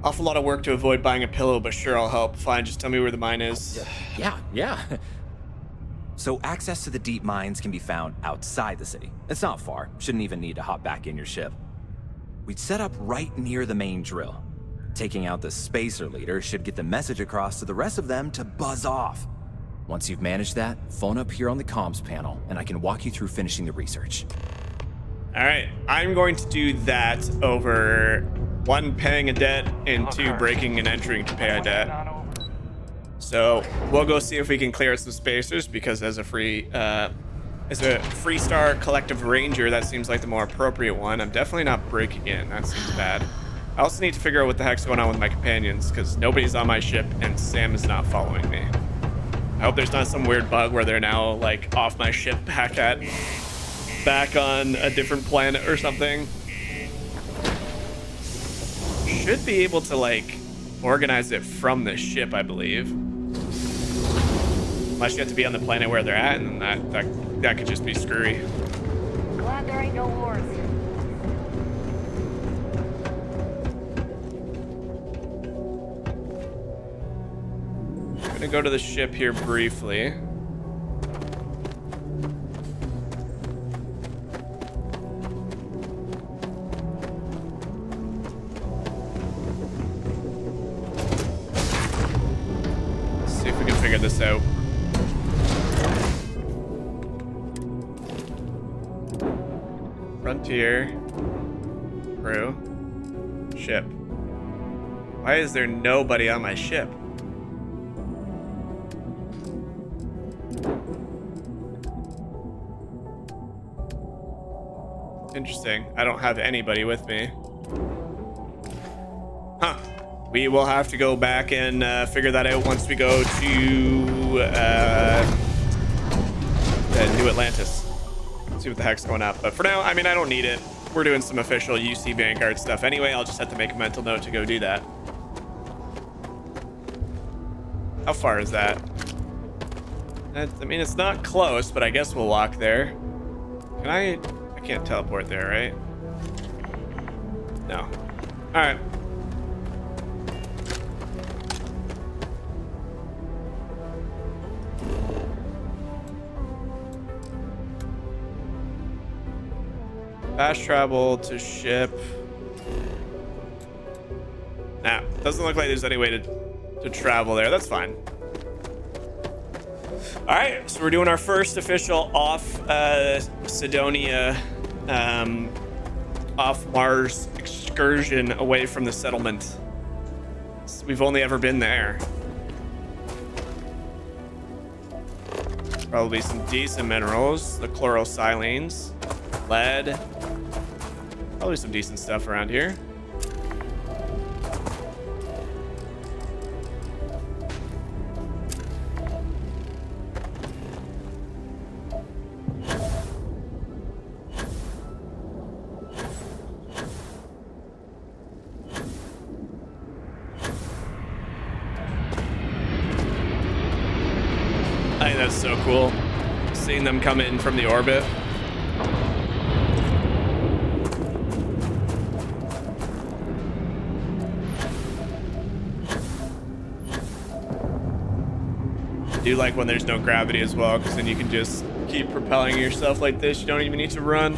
Awful lot of work to avoid buying a pillow, but sure, I'll help. Fine, just tell me where the mine is. Yeah. So access to the deep mines can be found outside the city. It's not far. Shouldn't even need to hop back in your ship. We'd set up right near the main drill. Taking out the spacer leader should get the message across to the rest of them to buzz off. Once you've managed that, phone up here on the comms panel, and I can walk you through finishing the research. All right, I'm going to do that over 1, paying a debt, and 2, breaking and entering to pay a debt. So we'll go see if we can clear some spacers, because as a Freestar Collective Ranger, that seems like the more appropriate one. I'm definitely not breaking in. That seems bad. I also need to figure out what the heck's going on with my companions, because nobody's on my ship and Sam is not following me. I hope there's not some weird bug where they're now like off my ship back on a different planet or something. Should be able to like organize it from the ship, I believe. Unless you have to be on the planet where they're at, and that could just be screwy. Glad there ain't no wars. I'm gonna go to the ship here briefly. See if we can figure this out. Frontier. Crew. Ship. Why is there nobody on my ship? Interesting. I don't have anybody with me. Huh. We will have to go back and figure that out once we go to New Atlantis. See what the heck's going up. But for now, I mean, I don't need it. We're doing some official UC Vanguard stuff anyway. I'll just have to make a mental note to go do that. How far is that? I mean, it's not close, but I guess we'll walk there. Can I can't teleport there, right? No. All right. Fast travel to ship. Nah, doesn't look like there's any way to travel there. That's fine. All right, so we're doing our first official off Cydonia, off Mars excursion away from the settlement. We've only ever been there. Probably some decent minerals, the chlorosilines, lead. Probably some decent stuff around here. I think that's so cool, seeing them come in from the orbit. I do like when there's no gravity as well, because then you can just keep propelling yourself like this. You don't even need to run.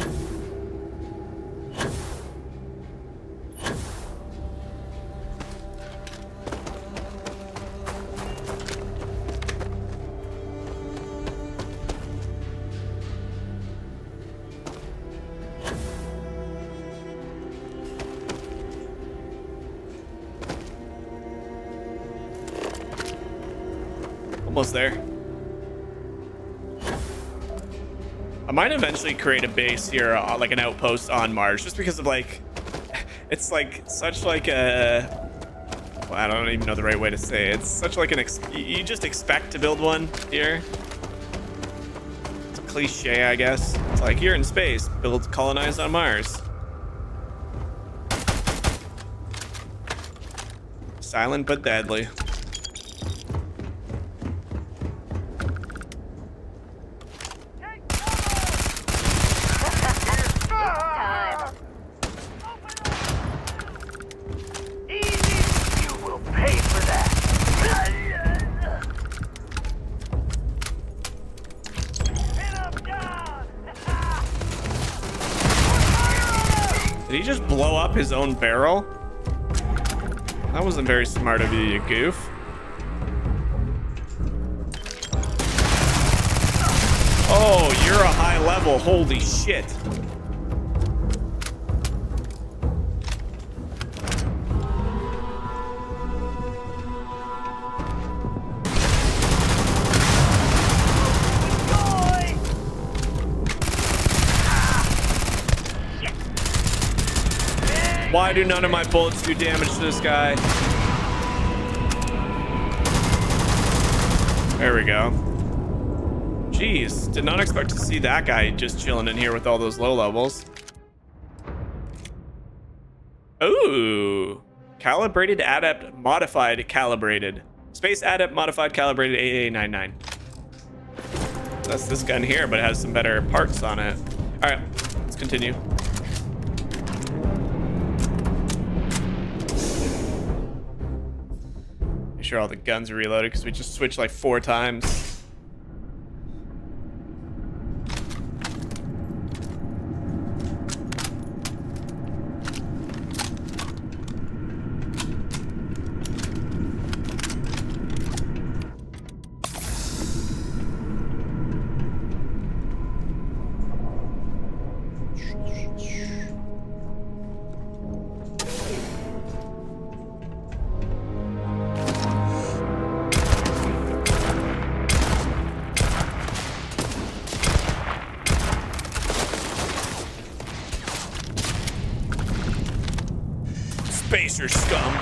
Almost there. I might eventually create a base here, like an outpost on Mars, just because of like, it's like such like a, well, I don't even know the right way to say it. It's such like an, you just expect to build one here. It's a cliche, I guess. It's like, you're in space, colonize on Mars. Silent but deadly. Did he just blow up his own barrel? That wasn't very smart of you, you goof. Oh, you're a high level. Holy shit. Why do none of my bullets do damage to this guy? There we go. Jeez, did not expect to see that guy just chilling in here with all those low levels. Ooh, calibrated adept modified calibrated. Space adept modified calibrated AA99. That's this gun here, but it has some better parts on it. All right, let's continue. Make sure all the guns are reloaded because we just switched like 4 times. Spacer scum.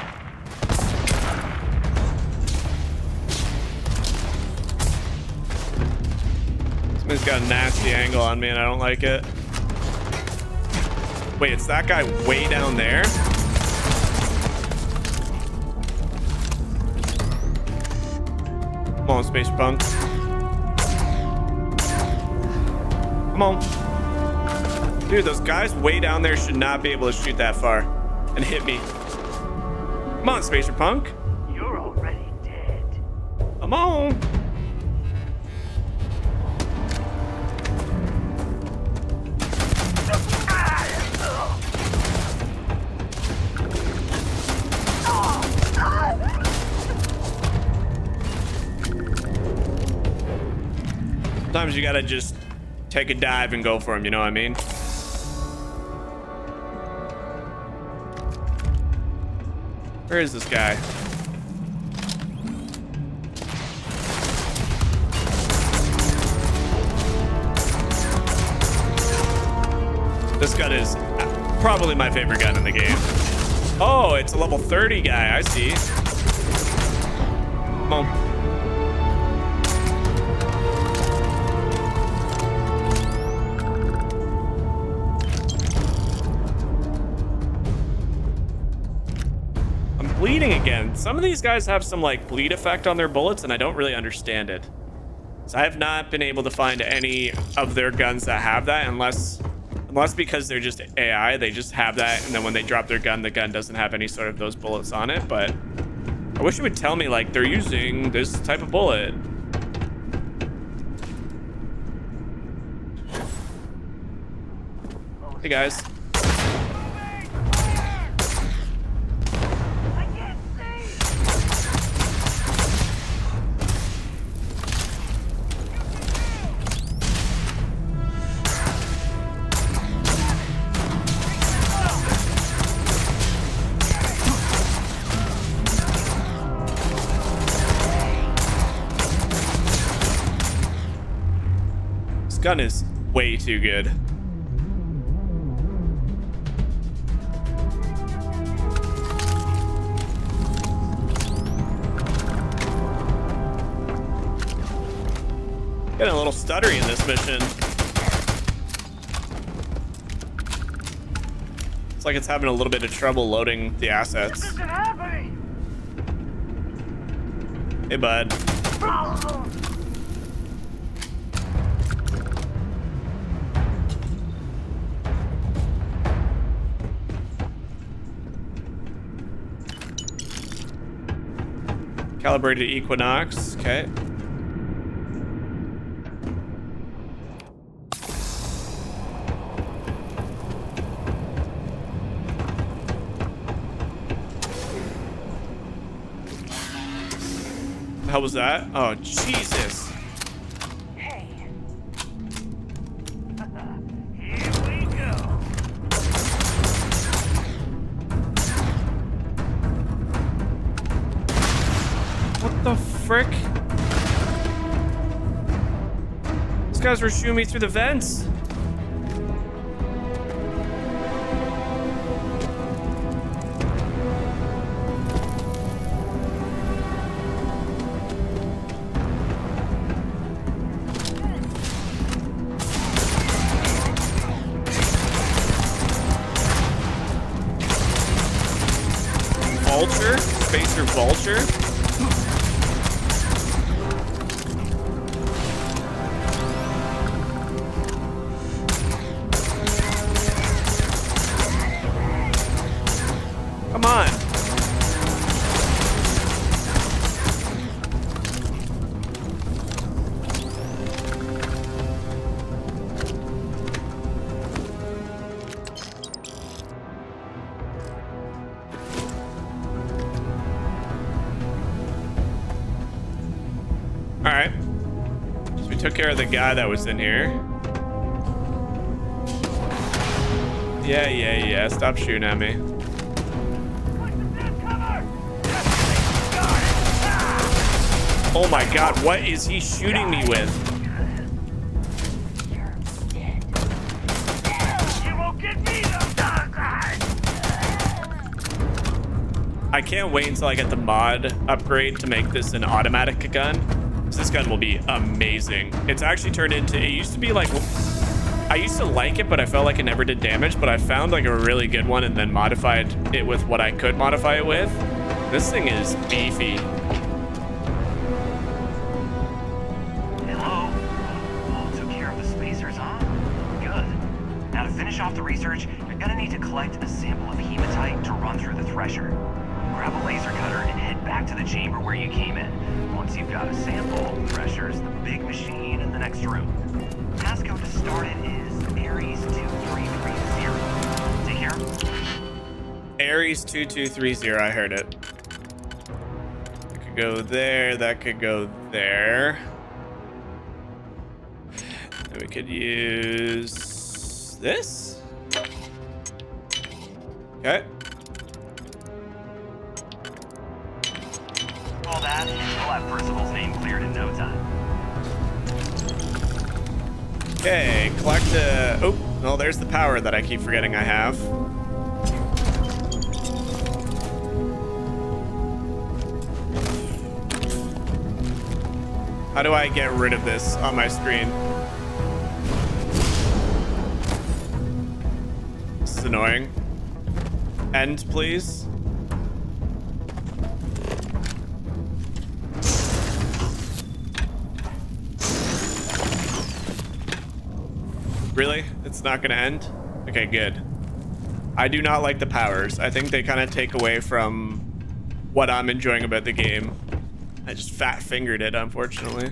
Somebody's got a nasty angle on me and I don't like it. Wait, it's that guy way down there? Come on, space punk. Come on. Dude, those guys way down there should not be able to shoot that far and hit me. Come on, Spacer Punk. You're already dead. Come on. Sometimes you gotta just take a dive and go for him, you know what I mean? Where is this guy? This gun is probably my favorite gun in the game. Oh, it's a level 30 guy. I see. Come on. I'm bleeding again. Some of these guys have some like bleed effect on their bullets, and I don't really understand it. So I have not been able to find any of their guns that have that, unless because they're just AI, they just have that, and then when they drop their gun, the gun doesn't have any sort of those bullets on it. But I wish it would tell me like they're using this type of bullet. Hey guys. Gun is way too good. Getting a little stuttery in this mission. It's like it's having a little bit of trouble loading the assets. This isn't happening. Hey, bud. Calibrated Equinox, okay. How was that? Oh, Jesus. Hey. Here we go. What the frick? These guys were shooting me through the vents. Vulture? Spacer Vulture? Come on. All right. So we took care of the guy that was in here. Yeah. Stop shooting at me. Oh my God, what is he shooting me with? You won't get me, I can't wait until I get the mod upgrade to make this an automatic gun. This gun will be amazing. It's actually turned into, it used to be like, I used to like it, but I felt like it never did damage, but I found like a really good one and then modified it with what I could modify it with. This thing is beefy. Hello? All took care of the spacers, huh? Good. Now to finish off the research, you're gonna need to collect a sample of hematite to run through the thresher. Grab a laser cutter and head back to the chamber where you came in. Once you've got a sample, the thresher's the big machine in the next room. Passcode to start it is Ares 2330. Take care. Ares 2230, I heard it. That could go there, that could go there. we could use this. Okay. All that, and we'll have Percival's name cleared in no time. Okay, collect the... Oh, well, there's the power that I keep forgetting I have. How do I get rid of this on my screen? This is annoying. End, please. Really? It's not gonna end? Okay, good. I do not like the powers. I think they kind of take away from what I'm enjoying about the game. I just fat fingered it, unfortunately.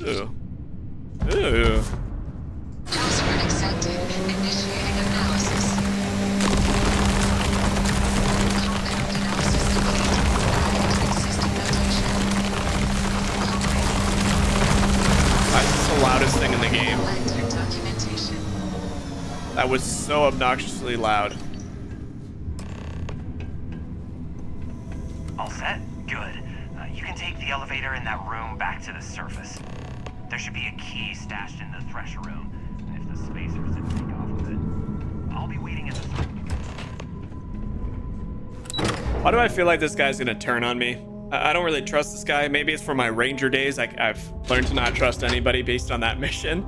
Ooh. Ooh. Password accepted. Initiating analysis. Compound analysis complete. System notation. Why is this the loudest thing in the game? Documentation. That was so obnoxiously loud. All set? Good. You can take the elevator in that room back to the surface. There should be a key stashed in the thresher room. And if the spacers didn't take off with it, I'll be waiting in the Why do I feel like this guy's gonna turn on me? I don't really trust this guy. Maybe it's from my ranger days. I've learned to not trust anybody based on that mission.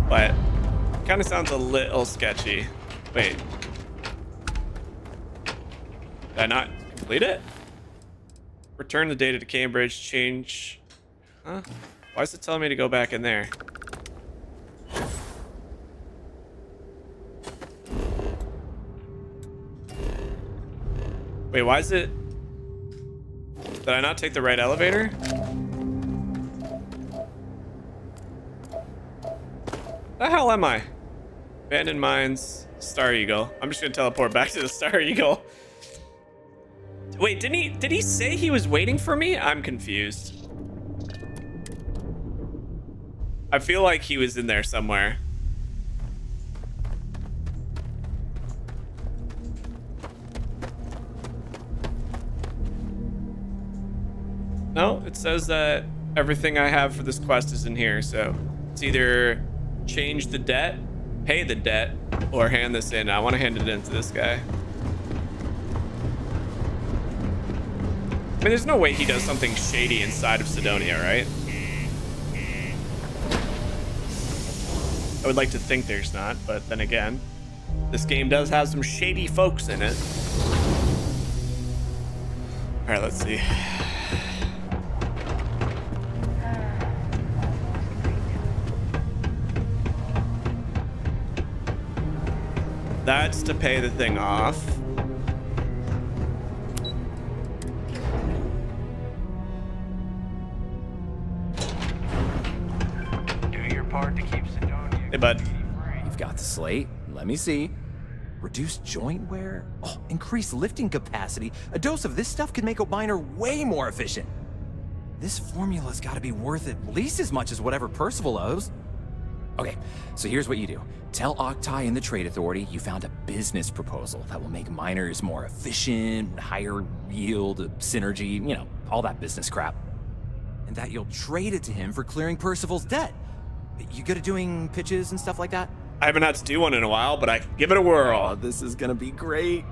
But it kind of sounds a little sketchy. Wait. Did I not complete it? Return the data to Cambridge, change... Huh? Why is it telling me to go back in there? Wait, why is it... Did I not take the right elevator? The hell am I? Abandoned Mines, Star Eagle. I'm just gonna teleport back to the Star Eagle. Wait, did he say he was waiting for me? I'm confused. I feel like he was in there somewhere. No, it says that everything I have for this quest is in here, so it's either change the debt, pay the debt, or hand this in. I want to hand it in to this guy. I mean, there's no way he does something shady inside of Sidonia, right? I would like to think there's not, but then again, this game does have some shady folks in it. All right, let's see. That's to pay the thing off. To keep Sidonia. Hey, bud. You've got the slate. Let me see. Reduce joint wear? Oh, increase lifting capacity. A dose of this stuff could make a miner way more efficient. This formula's got to be worth at least as much as whatever Percival owes. Okay, so here's what you do. Tell Octai and the Trade Authority you found a business proposal that will make miners more efficient, higher yield, synergy, you know, all that business crap. And that you'll trade it to him for clearing Percival's debt. You good at doing pitches and stuff like that? I haven't had to do one in a while, but I can give it a whirl. Oh, this is gonna be great.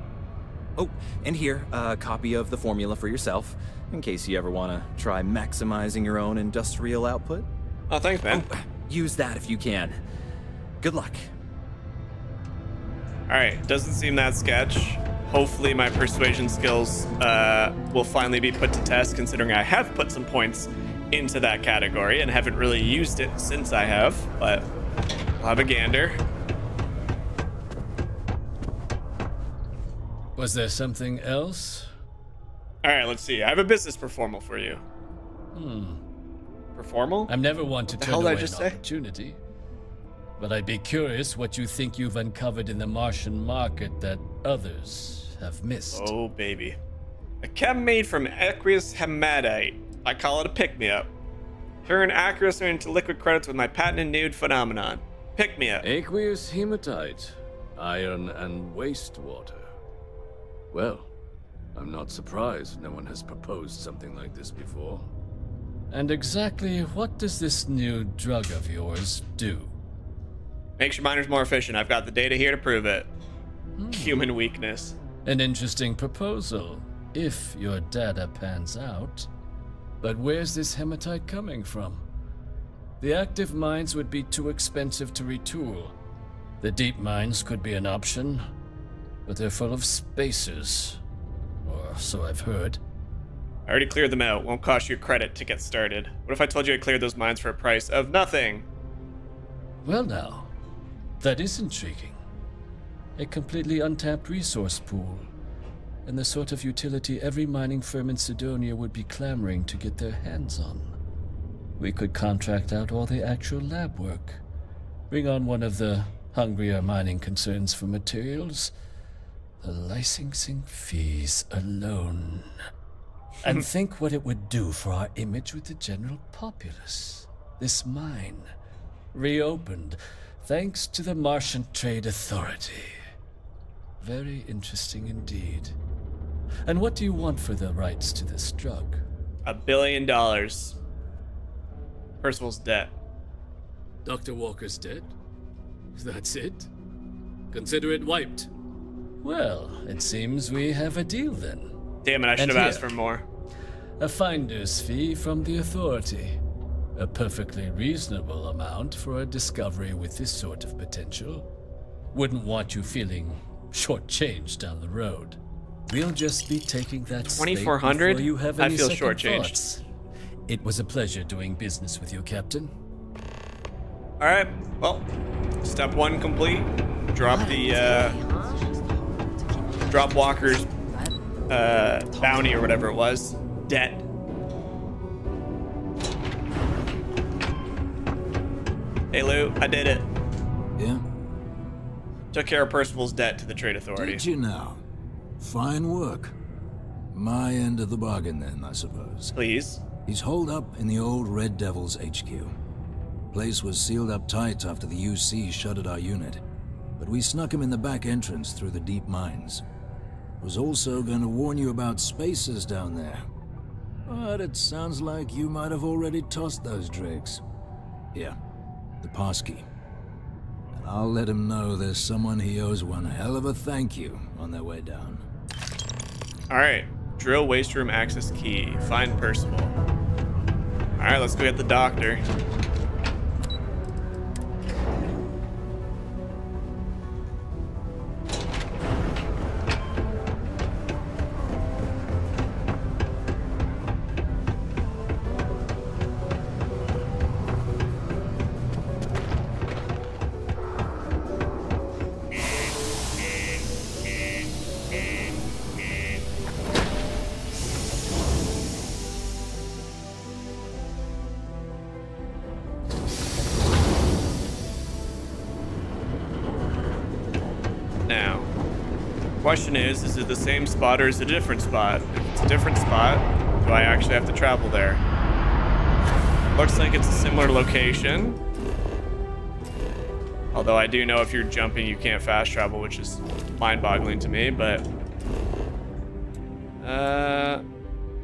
Oh, and here, a copy of the formula for yourself, in case you ever want to try maximizing your own industrial output. Oh, thanks, man. Oh, use that if you can. Good luck. All right, doesn't seem that sketch. Hopefully my persuasion skills will finally be put to test, considering I have put some points into that category and haven't really used it since I have, but I'll have a gander. Was there something else? All right, let's see. I have a business performal for you. Performal? I'm never one to The turn hell did I away an just say? opportunity. But I'd be curious what you think you've uncovered in the Martian market that others have missed. Oh, baby. A chem made from aqueous hematite. I call it a pick-me-up. Turn accuracy into liquid credits with my patented nude phenomenon. Pick me up. Aqueous hematite, iron and wastewater. Well, I'm not surprised no one has proposed something like this before. And exactly what does this new drug of yours do? Makes your miners more efficient. I've got the data here to prove it. Human weakness. An interesting proposal, if your data pans out. But where's this hematite coming from? The active mines would be too expensive to retool. The deep mines could be an option, but they're full of spacers. Or so I've heard. I already cleared them out. Won't cost you a credit to get started. What if I told you I cleared those mines for a price of nothing? Well now, that is intriguing. A completely untapped resource pool, and the sort of utility every mining firm in Sidonia would be clamoring to get their hands on. We could contract out all the actual lab work, bring on one of the hungrier mining concerns for materials. The licensing fees alone. And think what it would do for our image with the general populace. This mine, reopened, thanks to the Martian Trade Authority. Very interesting indeed. And what do you want for the rights to this drug? $1 billion. Percival's debt. Dr. Walker's dead? That's it? Consider it wiped. Well, it seems we have a deal then. Damn it, I should have asked for more. A finder's fee from the authority. A perfectly reasonable amount for a discovery with this sort of potential. Wouldn't want you feeling shortchanged down the road. We'll just be taking that $2,400? you have I any feel second shortchanged. thoughts. It was a pleasure doing business with you, Captain. All right. Well, step one complete. Drop the drop Walker's bounty or whatever it was. Debt. Hey Lou, I did it. Yeah? Took care of Percival's debt to the Trade Authority. Did you now? Fine work. My end of the bargain then, I suppose. Please. He's holed up in the old Red Devil's HQ. Place was sealed up tight after the UC shuttered our unit, but we snuck him in the back entrance through the deep mines. Was also going to warn you about spacers down there. But it sounds like you might have already tossed those dregs. Yeah, the passkey. And I'll let him know there's someone he owes one hell of a thank you on their way down. All right. Drill waste room access key. Find Percival. All right, let's go get the doctor. Question is it the same spot or is it a different spot? If it's a different spot, do I actually have to travel there? Looks like it's a similar location. Although I do know if you're jumping, you can't fast travel, which is mind-boggling to me, but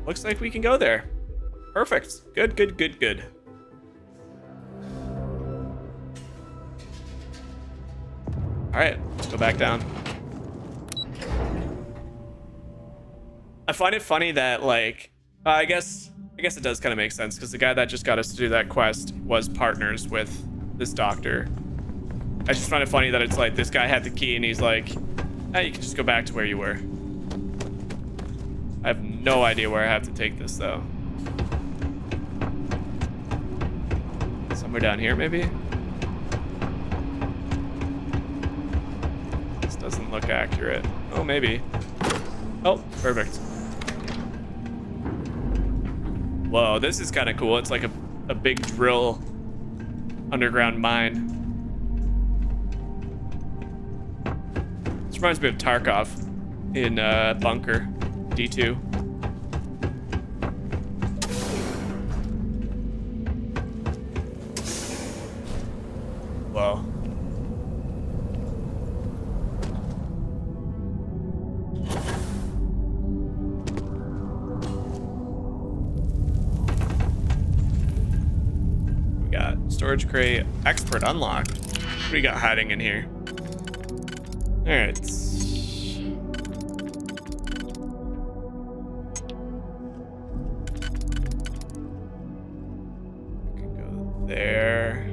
looks like we can go there. Perfect. Good, good, good, good. All right, let's go back down. I find it funny that, like, I guess it does kind of make sense because the guy that just got us to do that quest was partners with this doctor. I just find it funny that it's like this guy had the key and he's like, hey, you can just go back to where you were. I have no idea where I have to take this though. Somewhere down here maybe? This doesn't look accurate. Oh, maybe. Oh, perfect. Whoa, this is kind of cool. It's like a big drill underground mine. This reminds me of Tarkov in Bunker D2. Storage crate. Expert unlocked. What do we got hiding in here? All right. We can go there.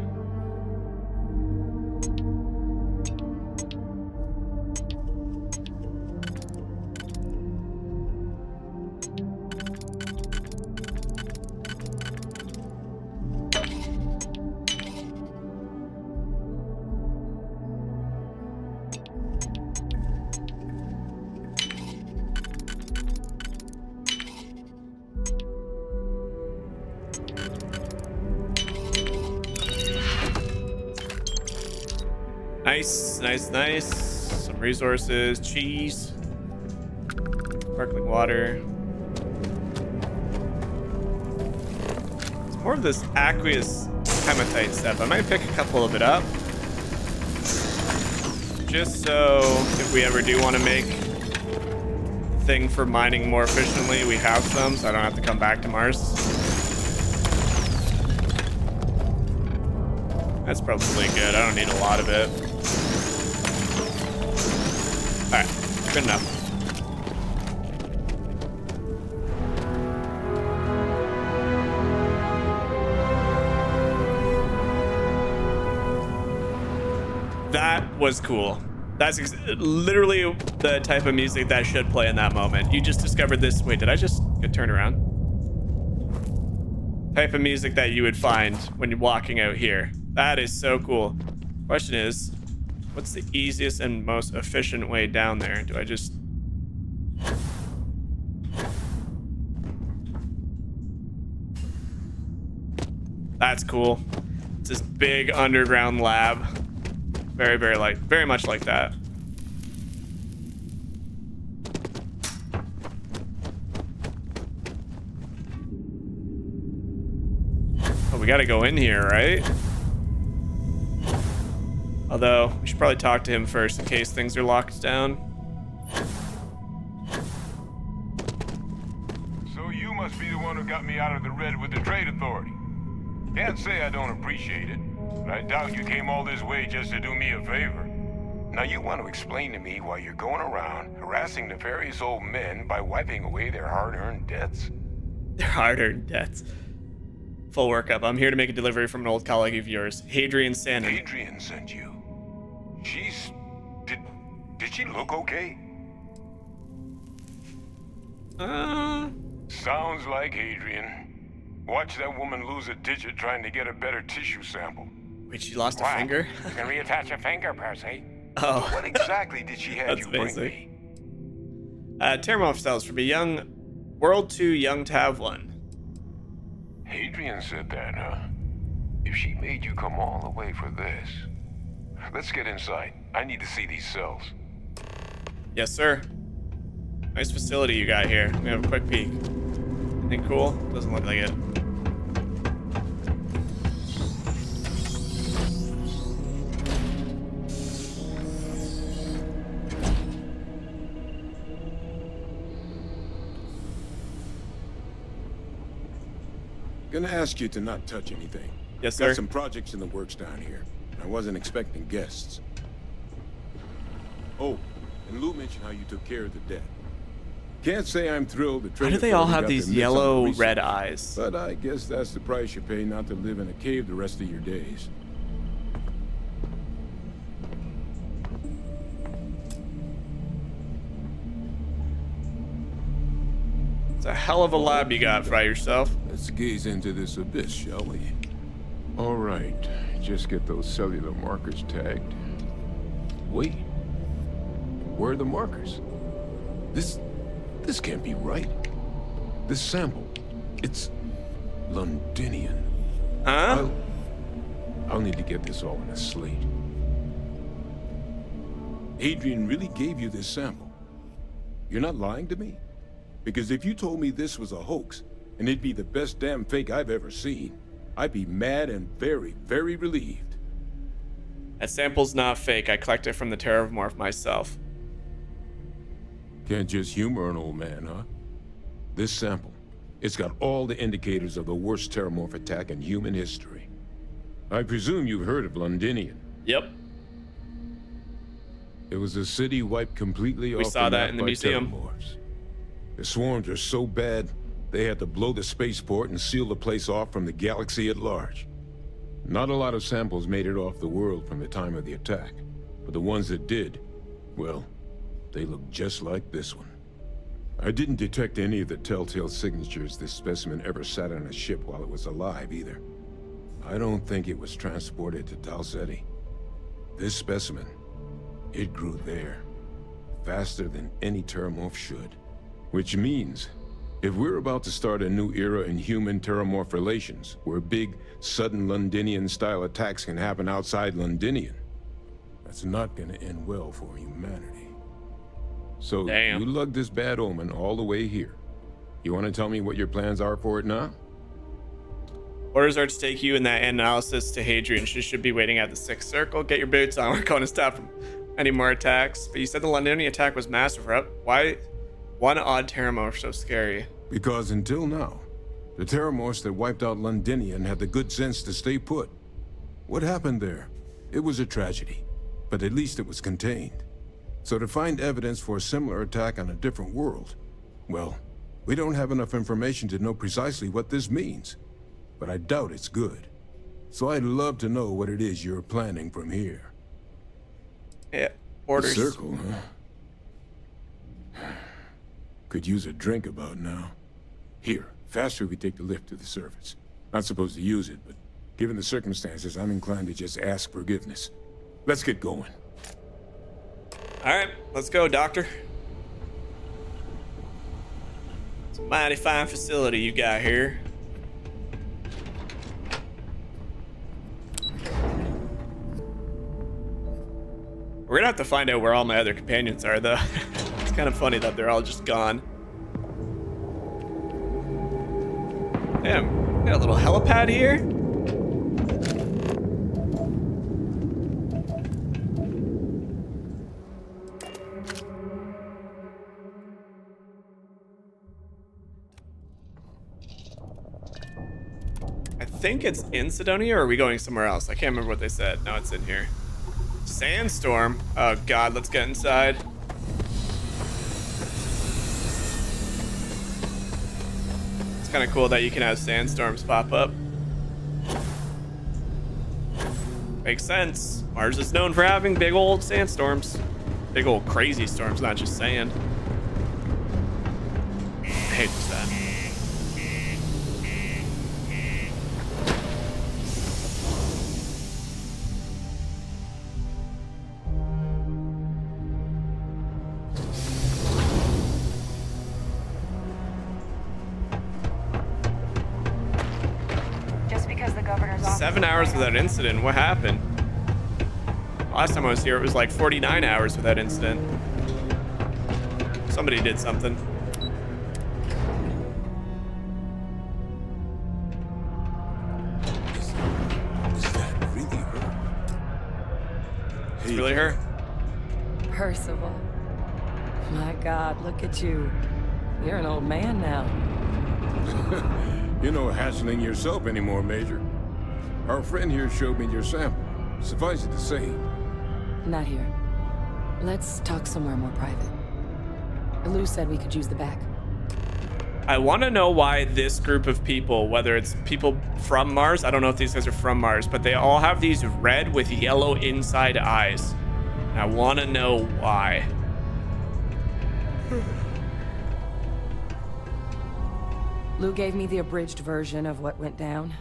Nice, nice, nice. Some resources, cheese, sparkling water. It's more of this aqueous hematite stuff. I might pick a couple of it up, just so if we ever do want to make a thing for mining more efficiently, we have some, so I don't have to come back to Mars. That's probably good. I don't need a lot of it. All right, good enough. That was cool. That's literally the type of music that should play in that moment. You just discovered this. Wait, did I just get turned around? Type of music that you would find when you're walking out here. That is so cool. Question is, what's the easiest and most efficient way down there? Do I just... That's cool. It's this big underground lab. Very much like that. Oh, we gotta go in here, right? Although, we should probably talk to him first in case things are locked down. So you must be the one who got me out of the red with the trade authority. Can't say I don't appreciate it, but I doubt you came all this way just to do me a favor. Now you want to explain to me why you're going around harassing nefarious old men by wiping away their hard-earned debts? Their hard-earned debts. Full workup. I'm here to make a delivery from an old colleague of yours, Hadrian Sandon. Hadrian sent you. She's... Did she look okay? Sounds like Hadrian. Watch that woman lose a digit trying to get a better tissue sample. Wait, she lost a finger? You can reattach a finger, Percy. Oh. What exactly did she have you bring me? Terramorph cells from a young... World 2 young to have one. Hadrian said that, huh? If she made you come all the way for this... Let's get inside. I need to see these cells. Yes, sir. Nice facility you got here. Let me have a quick peek. Anything cool? Doesn't look like it. Gonna ask you to not touch anything. Yes, sir. Got some projects in the works down here. I wasn't expecting guests. Oh, and Lou mentioned how you took care of the debt. Can't say I'm thrilled the Why do they all have these yellow red eyes? But I guess that's the price you pay not to live in a cave the rest of your days. It's a hell of a lab you got by yourself. Let's gaze into this abyss, shall we? All right, just get those cellular markers tagged. Wait, where are the markers? This can't be right. This sample, it's Londinian. Huh? I'll need to get this all in a slate. Adrian really gave you this sample. You're not lying to me? Because if you told me this was a hoax, and it'd be the best damn fake I've ever seen, I'd be mad and very, very relieved. That sample's not fake. I collected it from the Terramorph myself. Can't just humor an old man, huh? This sample, it's got all the indicators of the worst Terramorph attack in human history. I presume you've heard of Londinian. Yep. It was a city wiped completely off. We saw that in the museum. Terramorphs. The swarms are so bad, they had to blow the spaceport and seal the place off from the galaxy at large. Not a lot of samples made it off the world from the time of the attack, but the ones that did, well, they look just like this one. I didn't detect any of the telltale signatures this specimen ever sat on a ship while it was alive, either. I don't think it was transported to Talseti. This specimen, it grew there, faster than any Terramorph should. Which means, if we're about to start a new era in human-Terramorph relations, where big, sudden Londinian-style attacks can happen outside Londinian, that's not gonna end well for humanity. So, Damn. You lugged this bad omen all the way here. You want to tell me what your plans are for it now? Orders are to take you and that analysis to Hadrian. She should be waiting at the 6th circle. Get your boots on. We're going to stop any more attacks. But you said the Londinian attack was massive, right? Why one odd Terramorph so scary? Because until now, the Terramorphs that wiped out Londinian had the good sense to stay put. What happened there? It was a tragedy, but at least it was contained. So to find evidence for a similar attack on a different world, well, we don't have enough information to know precisely what this means. But I doubt it's good. So I'd love to know what it is you're planning from here. Yeah, orders. The circle, huh? Could use a drink about now. Here, faster we take the lift to the surface. Not supposed to use it, but given the circumstances, I'm inclined to just ask forgiveness. Let's get going. All right, let's go, Doctor. It's a mighty fine facility you got here. We're gonna have to find out where all my other companions are, though. It's kind of funny that they're all just gone. Damn, got a little helipad here. I think it's in Sidonia, or are we going somewhere else? I can't remember what they said. No, it's in here. Sandstorm. Oh god, let's get inside. It's kind of cool that you can have sandstorms pop up. Makes sense. Mars is known for having big old sandstorms. Big old crazy storms, not just sand. I hate that. 7 hours without incident. What happened? Last time I was here, it was like 49 hours without incident. Somebody did something. Is that really her? It's really her? Percival. My God, look at you. You're an old man now. You're no hassling yourself anymore, Major. Our friend here showed me your sample. Suffice it to say. Not here. Let's talk somewhere more private. Lou said we could use the back. I want to know why this group of people, whether it's people from Mars, I don't know if these guys are from Mars, but they all have these red with yellow inside eyes. And I want to know why. Lou gave me the abridged version of what went down.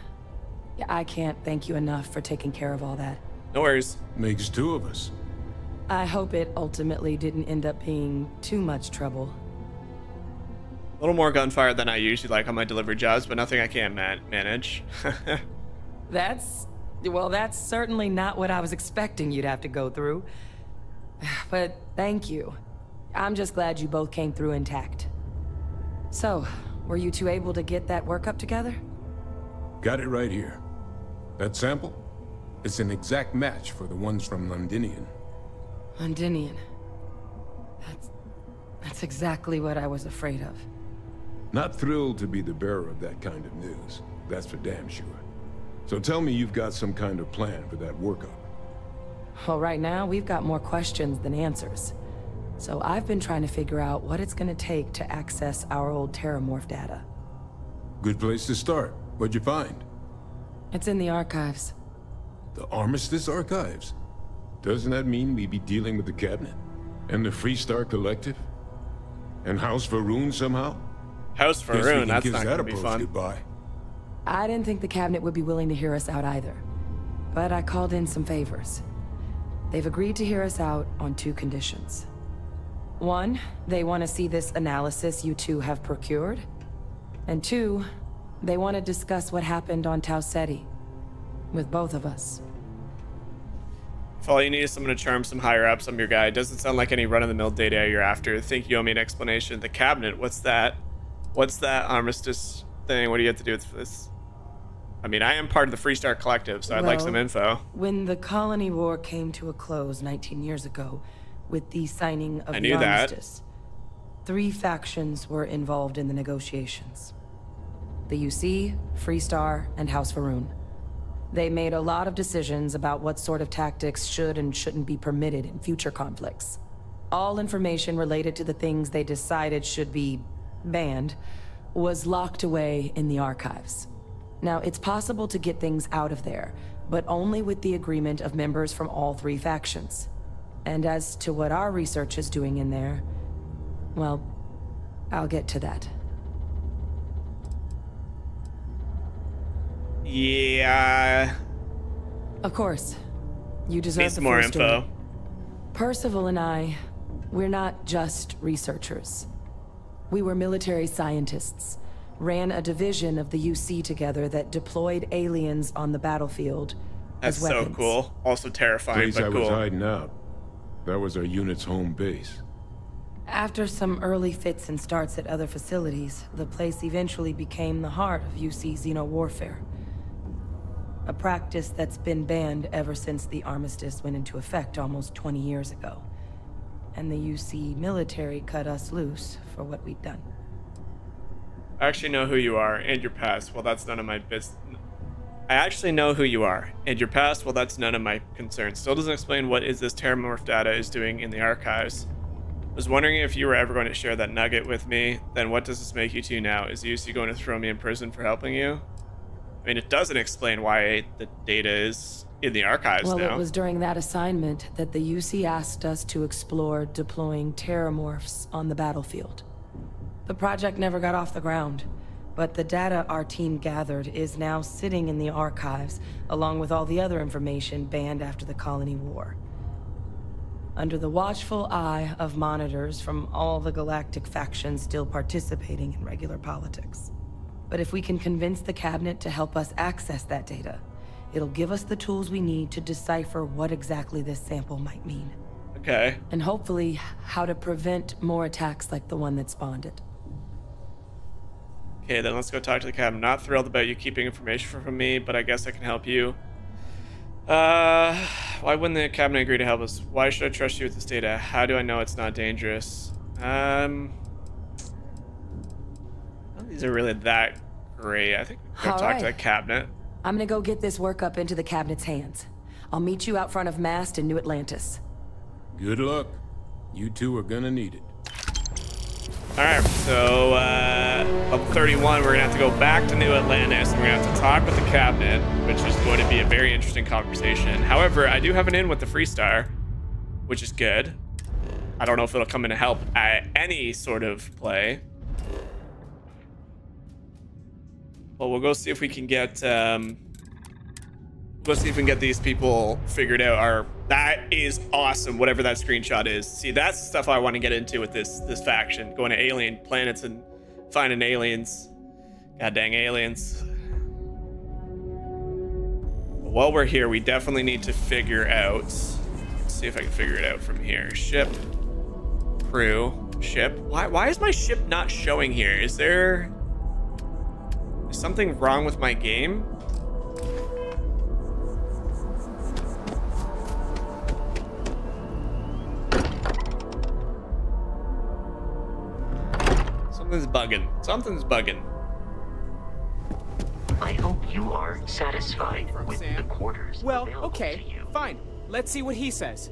Yeah, I can't thank you enough for taking care of all that. No worries. Makes two of us. I hope it ultimately didn't end up being too much trouble. A little more gunfire than I usually like on my delivery jobs, but nothing I can't manage. That's certainly not what I was expecting you'd have to go through. But thank you. I'm just glad you both came through intact. So, were you two able to get that workup together? Got it right here. That sample? It's an exact match for the ones from Londinian. Londinian. That's exactly what I was afraid of. Not thrilled to be the bearer of that kind of news. That's for damn sure. So tell me you've got some kind of plan for that workup. Well, right now, we've got more questions than answers. So I've been trying to figure out what it's gonna take to access our old Terramorph data. Good place to start. What'd you find? It's in the archives. The Armistice Archives? Doesn't that mean we'd be dealing with the Cabinet? And the Freestar Collective? And House Va'ruun somehow? House Va'ruun, that's kiss not that gonna be approach fun. Goodbye. I didn't think the Cabinet would be willing to hear us out either. But I called in some favors. They've agreed to hear us out on 2 conditions. 1, they want to see this analysis you two have procured. And 2, they want to discuss what happened on Tau Ceti. With both of us. If all you need is someone to charm some higher-ups, I'm your guy. Doesn't sound like any run-of-the-mill data you're after. Think you owe me an explanation. The Cabinet, what's that? What's that Armistice thing? What do you have to do with this? I mean, I am part of the Freestar Collective, so I'd like some info. When the Colony War came to a close 19 years ago, with the signing of the Armistice, 3 factions were involved in the negotiations. The UC, Freestar, and House Va'ruun. They made a lot of decisions about what sort of tactics should and shouldn't be permitted in future conflicts. All information related to the things they decided should be banned was locked away in the archives. Now, it's possible to get things out of there, but only with the agreement of members from all 3 factions. And as to what our research is doing in there, well, I'll get to that. Yeah. Of course. You deserve Need some more info. Percival and I, we're not just researchers. We were military scientists, ran a division of the UC together that deployed aliens on the battlefield as weapons. That's so cool. Also terrifying, Place but I cool. was hiding out. That was our unit's home base. After some early fits and starts at other facilities, the place eventually became the heart of UC XenoWarfare. A practice that's been banned ever since the Armistice went into effect almost 20 years ago. And the UC military cut us loose for what we'd done. I actually know who you are and your past. Well, that's none of my business. I actually know who you are and your past. Well, that's none of my concern. Still doesn't explain what is this Terramorph data is doing in the archives. Was wondering if you were ever going to share that nugget with me. Then what does this make you two now? Is the UC going to throw me in prison for helping you? I mean, it doesn't explain why the data is in the archives now. Well, it was during that assignment that the UC asked us to explore deploying terramorphs on the battlefield. The project never got off the ground, but the data our team gathered is now sitting in the archives, along with all the other information banned after the Colony War. Under the watchful eye of monitors from all the galactic factions still participating in regular politics. But if we can convince the Cabinet to help us access that data, it'll give us the tools we need to decipher what exactly this sample might mean. Okay. And hopefully, how to prevent more attacks like the one that spawned it. Okay, then let's go talk to the Cabinet. I'm not thrilled about you keeping information from me, but I guess I can help you. Why wouldn't the Cabinet agree to help us? Why should I trust you with this data? How do I know it's not dangerous? These are really that great. I think we're gonna talk to the Cabinet. I'm gonna go get this work up into the Cabinet's hands. I'll meet you out front of Mast in New Atlantis. Good luck. You two are gonna need it. Alright, so level 31, we're gonna have to go back to New Atlantis and we're gonna have to talk with the Cabinet, which is going to be a very interesting conversation. However, I do have an in with the Freestar, which is good. I don't know if it'll come in to help at any sort of play. Well, we'll go see if we can get these people figured out. That is awesome, whatever that screenshot is. See, that's the stuff I want to get into with this faction. Going to alien planets and finding aliens. God dang aliens. But while we're here, we definitely need to figure out. Let's see if I can figure it out from here. Ship. Crew. Ship. Why is my ship not showing here? Is something wrong with my game? Something's bugging. Something's bugging. I hope you are satisfied with the quarters available okay, to you. fine. Let's see what he says.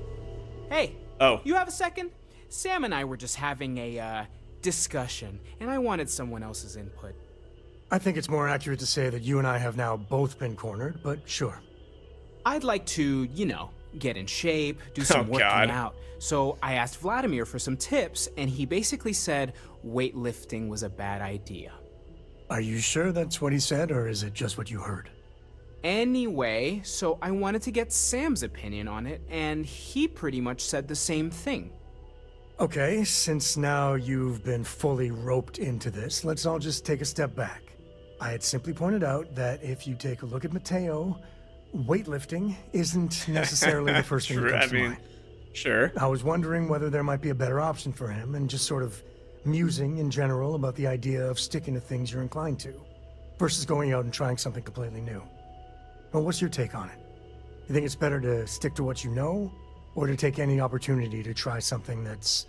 Hey, you have a second? Sam and I were just having a discussion, and I wanted someone else's input. I think it's more accurate to say that you and I have now both been cornered, but sure. I'd like to, you know, get in shape, do some working out. So I asked Vladimir for some tips, and he basically said weightlifting was a bad idea. Are you sure that's what he said, or is it just what you heard? Anyway, so I wanted to get Sam's opinion on it, and he pretty much said the same thing. Okay, since now you've been fully roped into this, let's all just take a step back. I had simply pointed out that if you take a look at Mateo, weightlifting isn't necessarily the first thing that comes to mind. Sure. I was wondering whether there might be a better option for him, and just sort of musing in general about the idea of sticking to things you're inclined to, versus going out and trying something completely new. Well, what's your take on it? You think it's better to stick to what you know, or to take any opportunity to try something that's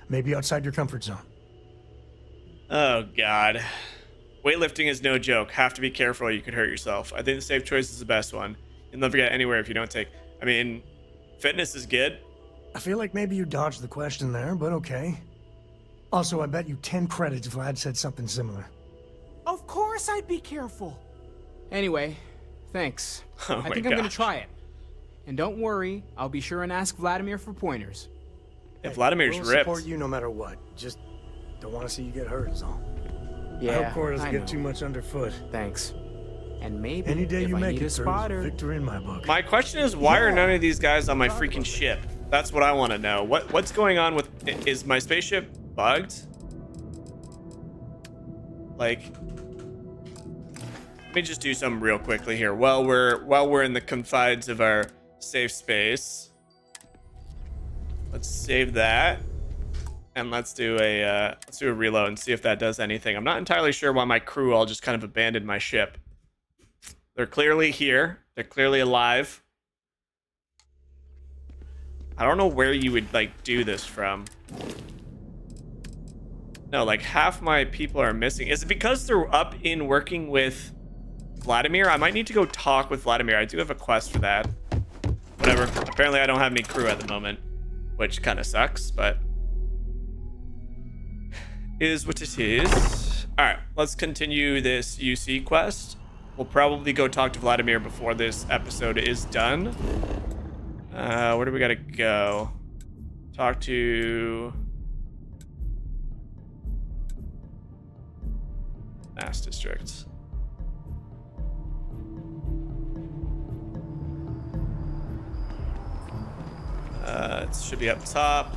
maybe outside your comfort zone? Oh, God. Weightlifting is no joke. Have to be careful, you could hurt yourself. I think the safe choice is the best one. You'll never get anywhere if you don't take... I mean, fitness is good. I feel like maybe you dodged the question there, but okay. Also, I bet you 10 credits Vlad said something similar. Of course I'd be careful. Anyway, thanks. Oh I think I'm gonna try it. And don't worry, I'll be sure and ask Vladimir for pointers. If Vladimir's we'll ripped. support you no matter what. Just don't want to see you get hurt is all. Yeah, I hope Cora doesn't I get know. too much underfoot. Thanks. And maybe Any day if you I make need it, a there's spotter. victory in my book. My question is, why are none of these guys on my freaking ship? That's what I want to know. What's going on with... Is my spaceship bugged? Like... Let me just do something real quickly here. While we're in the confines of our safe space. Let's save that. And let's do a reload and see if that does anything. I'm not entirely sure why my crew all just kind of abandoned my ship. They're clearly here. They're clearly alive. I don't know where you would, like, do this from. No, like, half my people are missing. Is it because they're up in working with Vladimir? I might need to go talk with Vladimir. I do have a quest for that. Whatever. Apparently I don't have any crew at the moment, which kind of sucks, but... is what it is. Alright, let's continue this UC quest. We'll probably go talk to Vladimir before this episode is done. Where do we gotta go? Talk to... Mass District. It should be up top.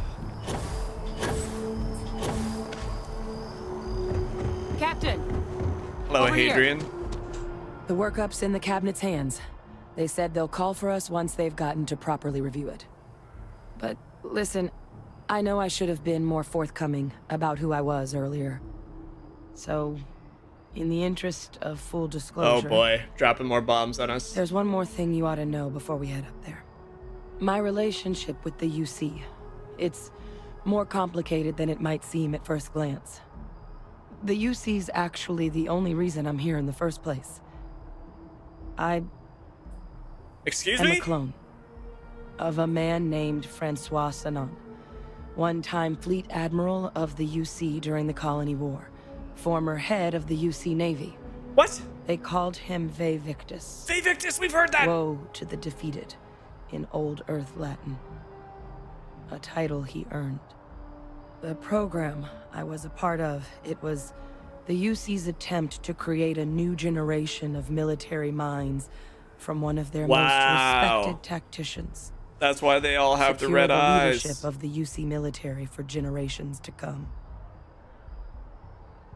Captain! Hello, Over here. Hadrian. The workup's in the cabinet's hands. They said they'll call for us once they've gotten to properly review it. But listen, I know I should have been more forthcoming about who I was earlier. So, in the interest of full disclosure... Oh boy, dropping more bombs on us. There's one more thing you ought to know before we head up there. My relationship with the UC. It's more complicated than it might seem at first glance. The UC's actually the only reason I'm here in the first place. Excuse I'm me? a clone of a man named Francois Sanon, one-time fleet admiral of the UC during the Colony War, former head of the UC Navy. What? They called him Ve Victus. Ve Victus, we've heard that! Woe to the defeated, in Old Earth Latin. A title he earned. The program I was a part of, it was the UC's attempt to create a new generation of military minds from one of their most respected tacticians. That's why they all have the Secure red eyes. leadership of the UC military for generations to come.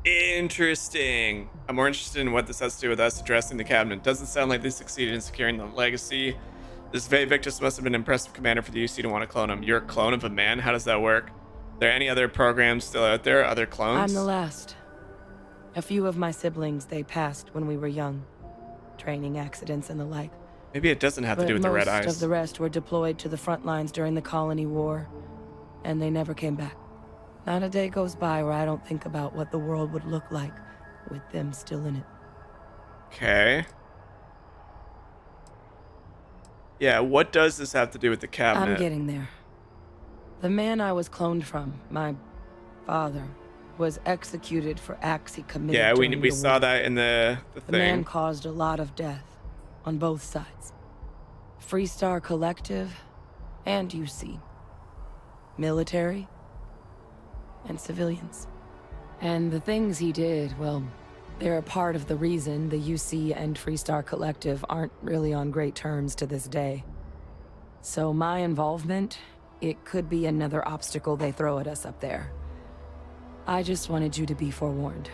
Interesting. I'm more interested in what this has to do with us addressing the cabinet. Doesn't sound like they succeeded in securing the legacy. This Ve Victus must have been an impressive commander for the UC to want to clone him. You're a clone of a man? How does that work? Are there any other programs still out there? Other clones? I'm the last. A few of my siblings, they passed when we were young. Training accidents and the like. Maybe it doesn't have to But do with the red most eyes. of the rest were deployed to the front lines during the Colony War, and they never came back. Not a day goes by where I don't think about what the world would look like with them still in it. Okay. Yeah, what does this have to do with the cabinet? I'm getting there. The man I was cloned from, my father, was executed for acts he committed. Yeah, during we the saw war. that in the thing. The man caused a lot of death on both sides. Freestar Collective and UC. Military and civilians. And the things he did, well, they're a part of the reason the UC and Freestar Collective aren't really on great terms to this day. So my involvement, it could be another obstacle they throw at us up there. I just wanted you to be forewarned.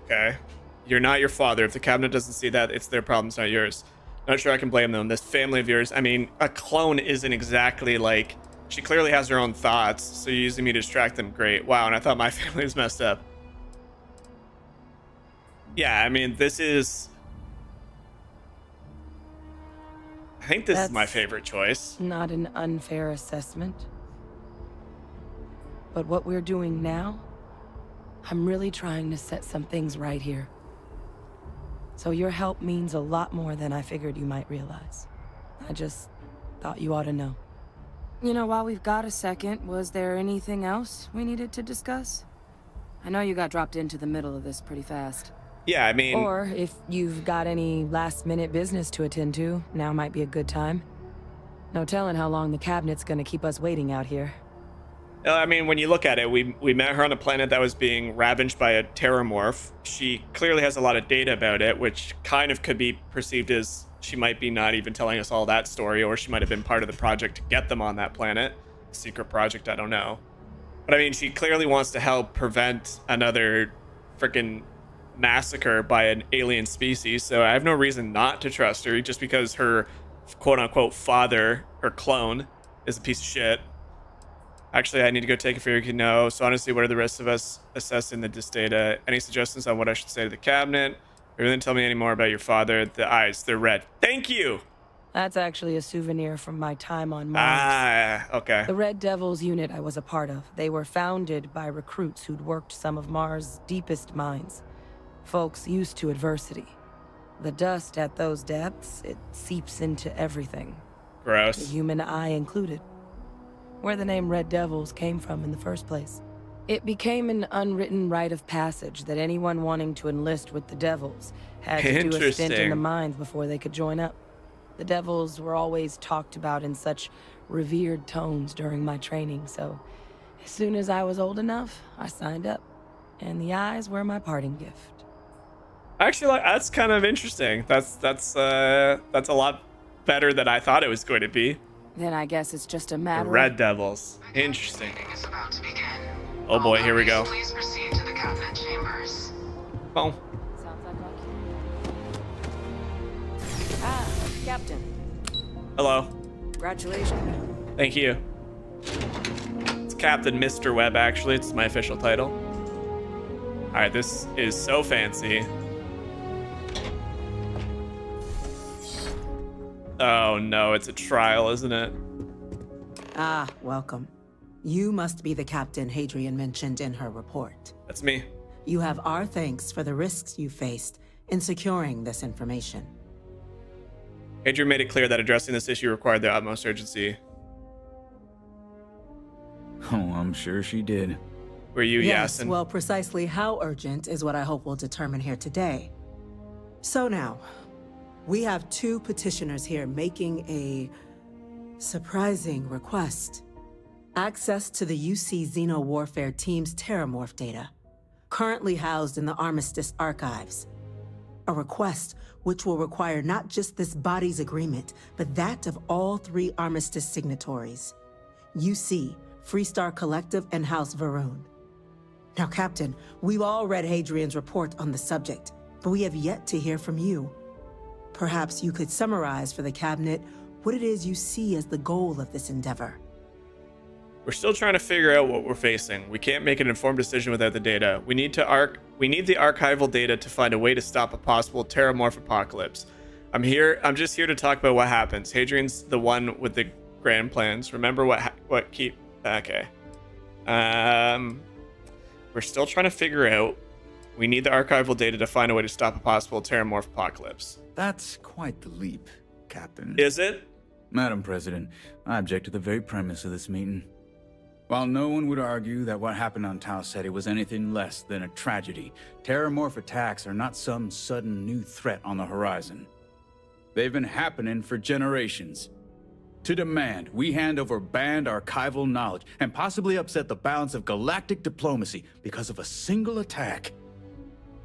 Okay. You're not your father. If the cabinet doesn't see that, it's their problem, it's not yours. Not sure I can blame them. This family of yours, I mean, a clone isn't exactly like... She clearly has her own thoughts, so you're using me to distract them. Great. Wow, and I thought my family was messed up. Yeah, I mean, this is... I think this is my favorite choice. Not an unfair assessment. But what we're doing now, I'm really trying to set some things right here. So your help means a lot more than I figured you might realize. I just thought you ought to know. You know, while we've got a second, was there anything else we needed to discuss? I know you got dropped into the middle of this pretty fast. Yeah, I mean... Or if you've got any last-minute business to attend to, now might be a good time. No telling how long the cabinet's gonna keep us waiting out here. I mean, when you look at it, we met her on a planet that was being ravaged by a terramorph. She clearly has a lot of data about it, which kind of could be perceived as she might be not even telling us all that story, or she might have been part of the project to get them on that planet. Secret project, I don't know. But I mean, she clearly wants to help prevent another freaking massacre by an alien species, so I have no reason not to trust her just because her quote-unquote father, her clone, is a piece of shit. Actually, I need to go take a few no. So honestly, what are the rest of us assessing this data? Any suggestions on what I should say to the cabinet? Or then tell me any more about your father. The eyes, they're red. Thank you! That's actually a souvenir from my time on Mars. Ah, okay. The Red Devils unit I was a part of. They were founded by recruits who'd worked some of Mars' deepest mines. Folks used to adversity. The dust at those depths, it seeps into everything. Gross. The human eye included. Where the name Red Devils came from in the first place. It became an unwritten rite of passage that anyone wanting to enlist with the Devils had to do a stint in the mines before they could join up. The Devils were always talked about in such revered tones during my training, so as soon as I was old enough, I signed up. And the eyes were my parting gift. Actually, that's kind of interesting. That's a lot better than I thought it was going to be. Then I guess it's just a matter of... Red Devils. Interesting. Oh boy, here we go. Please proceed to the cabinet chambers. Oh. Sounds like Ah, Captain. Hello. Congratulations. Thank you. It's Captain Mr. Webb, actually. It's my official title. Alright, this is so fancy. Oh no, it's a trial, isn't it? Ah, welcome. You must be the captain Hadrian mentioned in her report. That's me. You have our thanks for the risks you faced in securing this information. Hadrian made it clear that addressing this issue required the utmost urgency. Oh, I'm sure she did. Were you Yes, Yasin? well, precisely how urgent is what I hope we'll determine here today. So now, we have two petitioners here making a surprising request. Access to the UC XenoWarfare team's terramorph data, currently housed in the Armistice archives. A request which will require not just this body's agreement, but that of all three Armistice signatories. UC, Freestar Collective, and House Varun. Now, Captain, we've all read Hadrian's report on the subject, but we have yet to hear from you. Perhaps you could summarize for the cabinet what it is you see as the goal of this endeavor. We're still trying to figure out what we're facing. We can't make an informed decision without the data. We need the archival data to find a way to stop a possible terramorph apocalypse. I'm just here to talk about what happens. Hadrian's the one with the grand plans. Remember okay. We're still trying to figure out We need the archival data to find a way to stop a possible terramorph apocalypse. That's quite the leap, Captain. Is it? Madam President, I object to the very premise of this meeting. While no one would argue that what happened on Tau Ceti was anything less than a tragedy, terramorph attacks are not some sudden new threat on the horizon. They've been happening for generations. To demand we hand over banned archival knowledge and possibly upset the balance of galactic diplomacy because of a single attack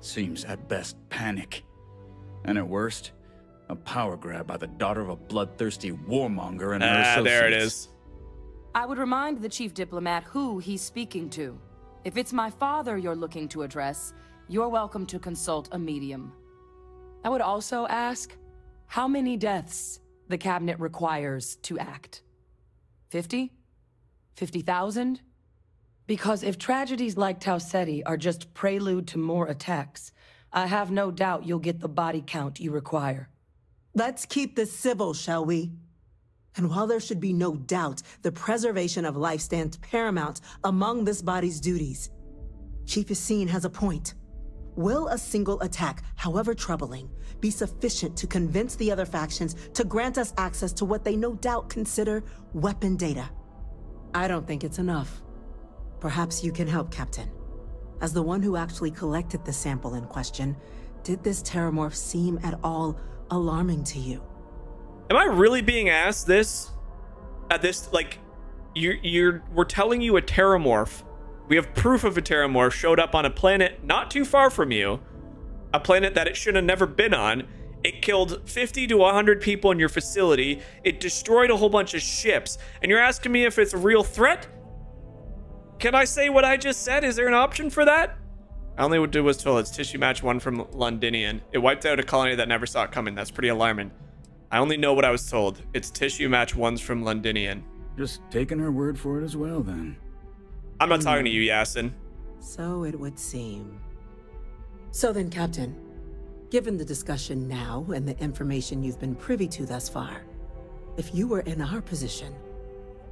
seems at best panic. And at worst, a power grab by the daughter of a bloodthirsty warmonger and her associates. There it is. I would remind the chief diplomat who he's speaking to. If it's my father you're looking to address, you're welcome to consult a medium. I would also ask how many deaths the cabinet requires to act. 50? 50,000? Because if tragedies like Tau Ceti are just prelude to more attacks, I have no doubt you'll get the body count you require. Let's keep this civil, shall we? And while there should be no doubt the preservation of life stands paramount among this body's duties, Chief Yassine has a point. Will a single attack, however troubling, be sufficient to convince the other factions to grant us access to what they no doubt consider weapon data? I don't think it's enough. Perhaps you can help, Captain. As the one who actually collected the sample in question, did this terramorph seem at all alarming to you? Am I really being asked this? At this, like, we're telling you a terramorph. We have proof of a terramorph showed up on a planet not too far from you. A planet that it should have never been on. It killed 50 to 100 people in your facility. It destroyed a whole bunch of ships. And you're asking me if it's a real threat? Can I say what I just said? Is there an option for that? I only was told it's tissue match 1 from Londinian. It wiped out a colony that never saw it coming. That's pretty alarming. I only know what I was told. It's tissue match 1s from Londinian. Just taking her word for it as well, then. I'm not talking to you, Yasin. So it would seem. So then, Captain, given the discussion now and the information you've been privy to thus far, if you were in our position,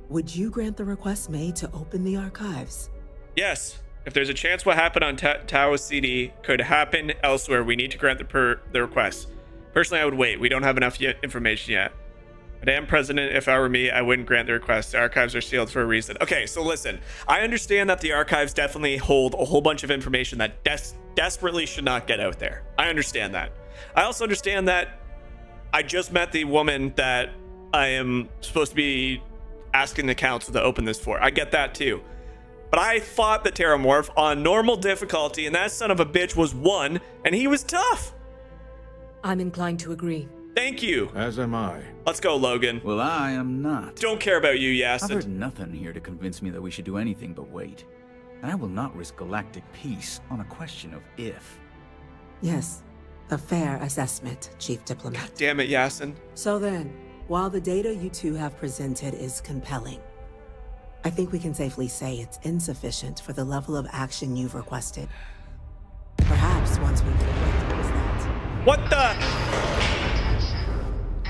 would you grant the request made to open the archives? Yes. If there's a chance what happened on Tau Ceti could happen elsewhere, we need to grant the request. Personally, I would wait. We don't have enough information yet. Madam President, if I were me, I wouldn't grant the request. The archives are sealed for a reason. Okay, so listen. I understand that the archives definitely hold a whole bunch of information that desperately should not get out there. I understand that. I also understand that I just met the woman that I am supposed to be asking the council to open this for. I get that too. But I fought the terramorph on normal difficulty, and that son of a bitch was 1, and he was tough. I'm inclined to agree. Thank you. As am I. Let's go, Logan. Well, I am not. Don't care about you, Yasin. I've heard nothing here to convince me that we should do anything but wait. And I will not risk galactic peace on a question of if. Yes, a fair assessment, Chief Diplomat. God damn it, Yasin. So then, while the data you two have presented is compelling, I think we can safely say it's insufficient for the level of action you've requested. Perhaps once we can wait towards that. What the?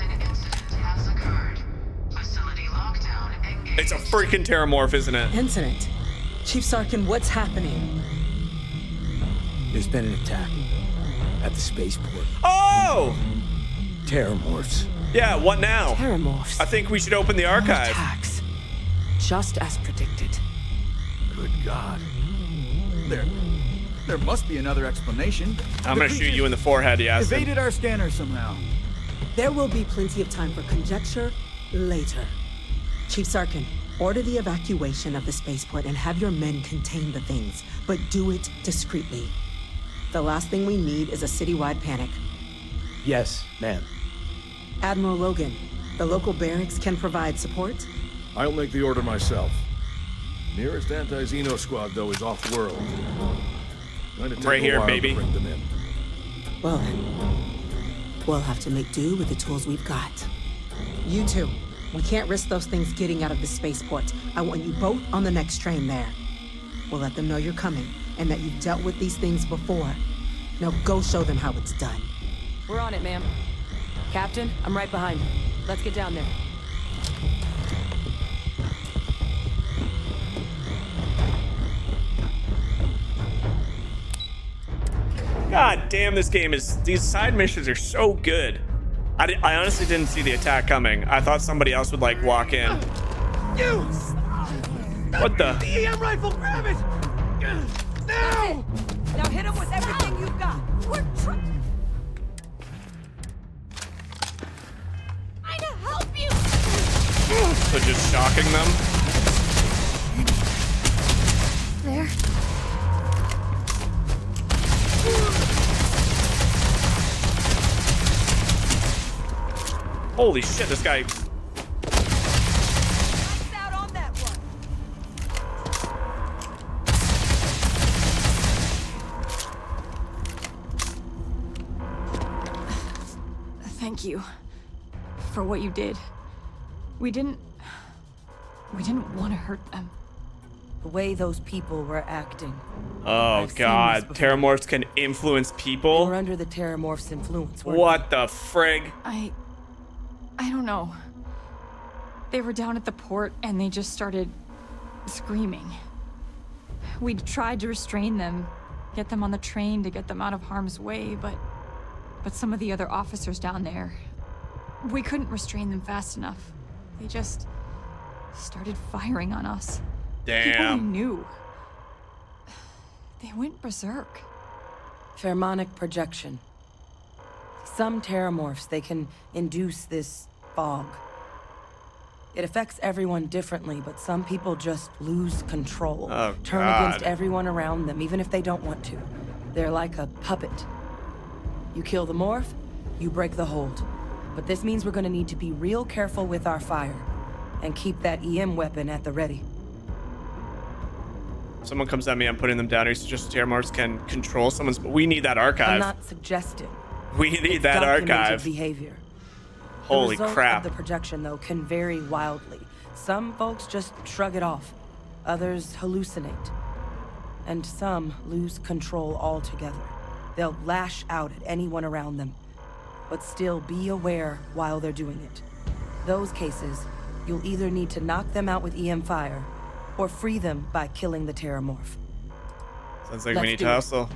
An incident has occurred. Facility lockdown engaged. It's a freaking terramorph, isn't it? Incident? Chief Sarkin, what's happening? There's been an attack at the spaceport. Oh! Terramorphs. Yeah, what now? Terramorphs. I think we should open the archive. Attacks. Just as predicted. Good God. There must be another explanation. I'm gonna shoot you in the forehead, Yasin. Evaded our scanner somehow. There will be plenty of time for conjecture later. Chief Sarkin, order the evacuation of the spaceport and have your men contain the things, but do it discreetly. The last thing we need is a citywide panic. Yes, ma'am. Admiral Logan, the local barracks can provide support? I'll make the order myself. Nearest anti-Xeno squad, though, is off-world. Right here, baby. Bring them in. Well then, we'll have to make do with the tools we've got. You two, we can't risk those things getting out of the spaceport. I want you both on the next train there. We'll let them know you're coming and that you've dealt with these things before. Now go show them how it's done. We're on it, ma'am. Captain, I'm right behind you. Let's get down there. God damn, this game is... These side missions are so good. I honestly didn't see the attack coming. I thought somebody else would, like, walk in. You! What the? The EM rifle, grab it! Now! Now hit him with everything you've got. We're trying to help you. So just shocking them? There. Holy shit, this guy... Out on that one. Thank you for what you did. We didn't want to hurt them. The way those people were acting. Oh god, Terramorphs can influence people? They were under the Terramorphs' influence. What the frig? I don't know. They were down at the port and they just started screaming. We tried to restrain them, get them on the train to get them out of harm's way, but some of the other officers down there, we couldn't restrain them fast enough. They just started firing on us. Damn. People we knew. They went berserk. Pheromonic projection. Some Terramorphs, they can induce this fog. It affects everyone differently, but some people just lose control. Oh, turn God. against everyone around them, even if they don't want to. They're like a puppet. You kill the morph, you break the hold. But this means we're gonna need to be real careful with our fire and keep that EM weapon at the ready. Someone comes at me, I'm putting them down. It's just Terramorphs can control someone's... We need that archive. I'm not suggesting. We need It's that documented archive. behavior. Holy the result crap. of the projection, though, can vary wildly. Some folks just shrug it off. Others hallucinate. And some lose control altogether. They'll lash out at anyone around them, but still be aware while they're doing it. Those cases, you'll either need to knock them out with EM fire, or free them by killing the Terramorph. Sounds like we need to hustle.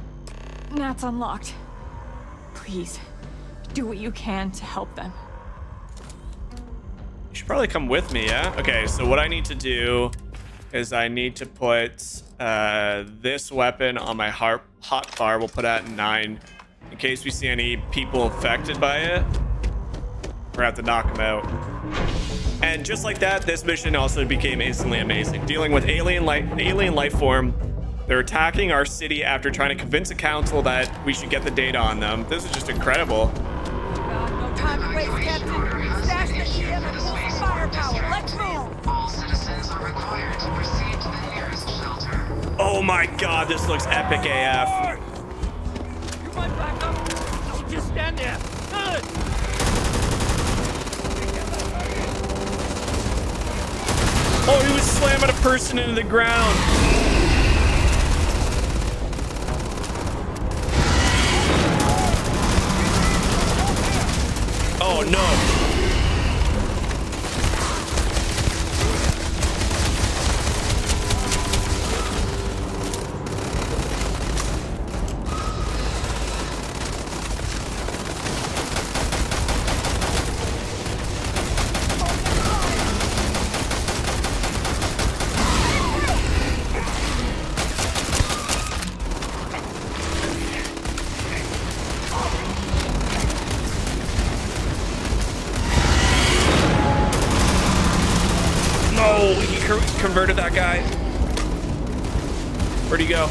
Nat's unlocked. Please, do what you can to help them. You should probably come with me, yeah? Okay, so what I need to do is I need to put this weapon on my hot bar. We'll put at 9 in case we see any people affected by it. We're gonna have to knock them out. And just like that, this mission also became instantly amazing. Dealing with alien life form. They're attacking our city after trying to convince a council that we should get the data on them. This is just incredible. No time to waste, Captain. Stash the EM and pull some firepower. Let's move. All citizens are required to proceed to the nearest shelter. Oh my god, this looks epic AF. You might back up. Don't just stand there. Good. Oh, he was slamming a person into the ground. Oh no. No, he converted that guy. Where'd he go?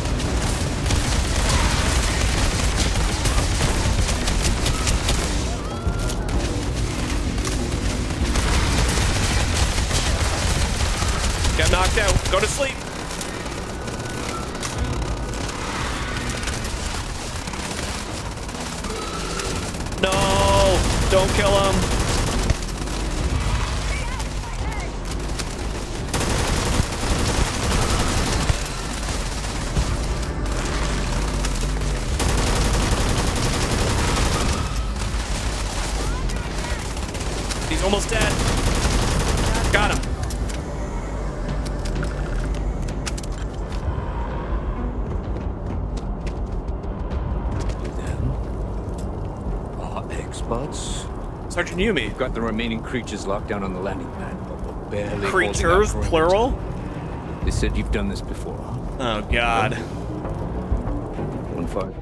Got knocked out. Go to sleep. No, don't kill him. He's almost dead. Got him. weak spots. Sergeant Yumi. We've got the remaining creatures locked down on the landing pad, but we're barely creatures, plural? They said you've done this before. Oh, God. 1-5.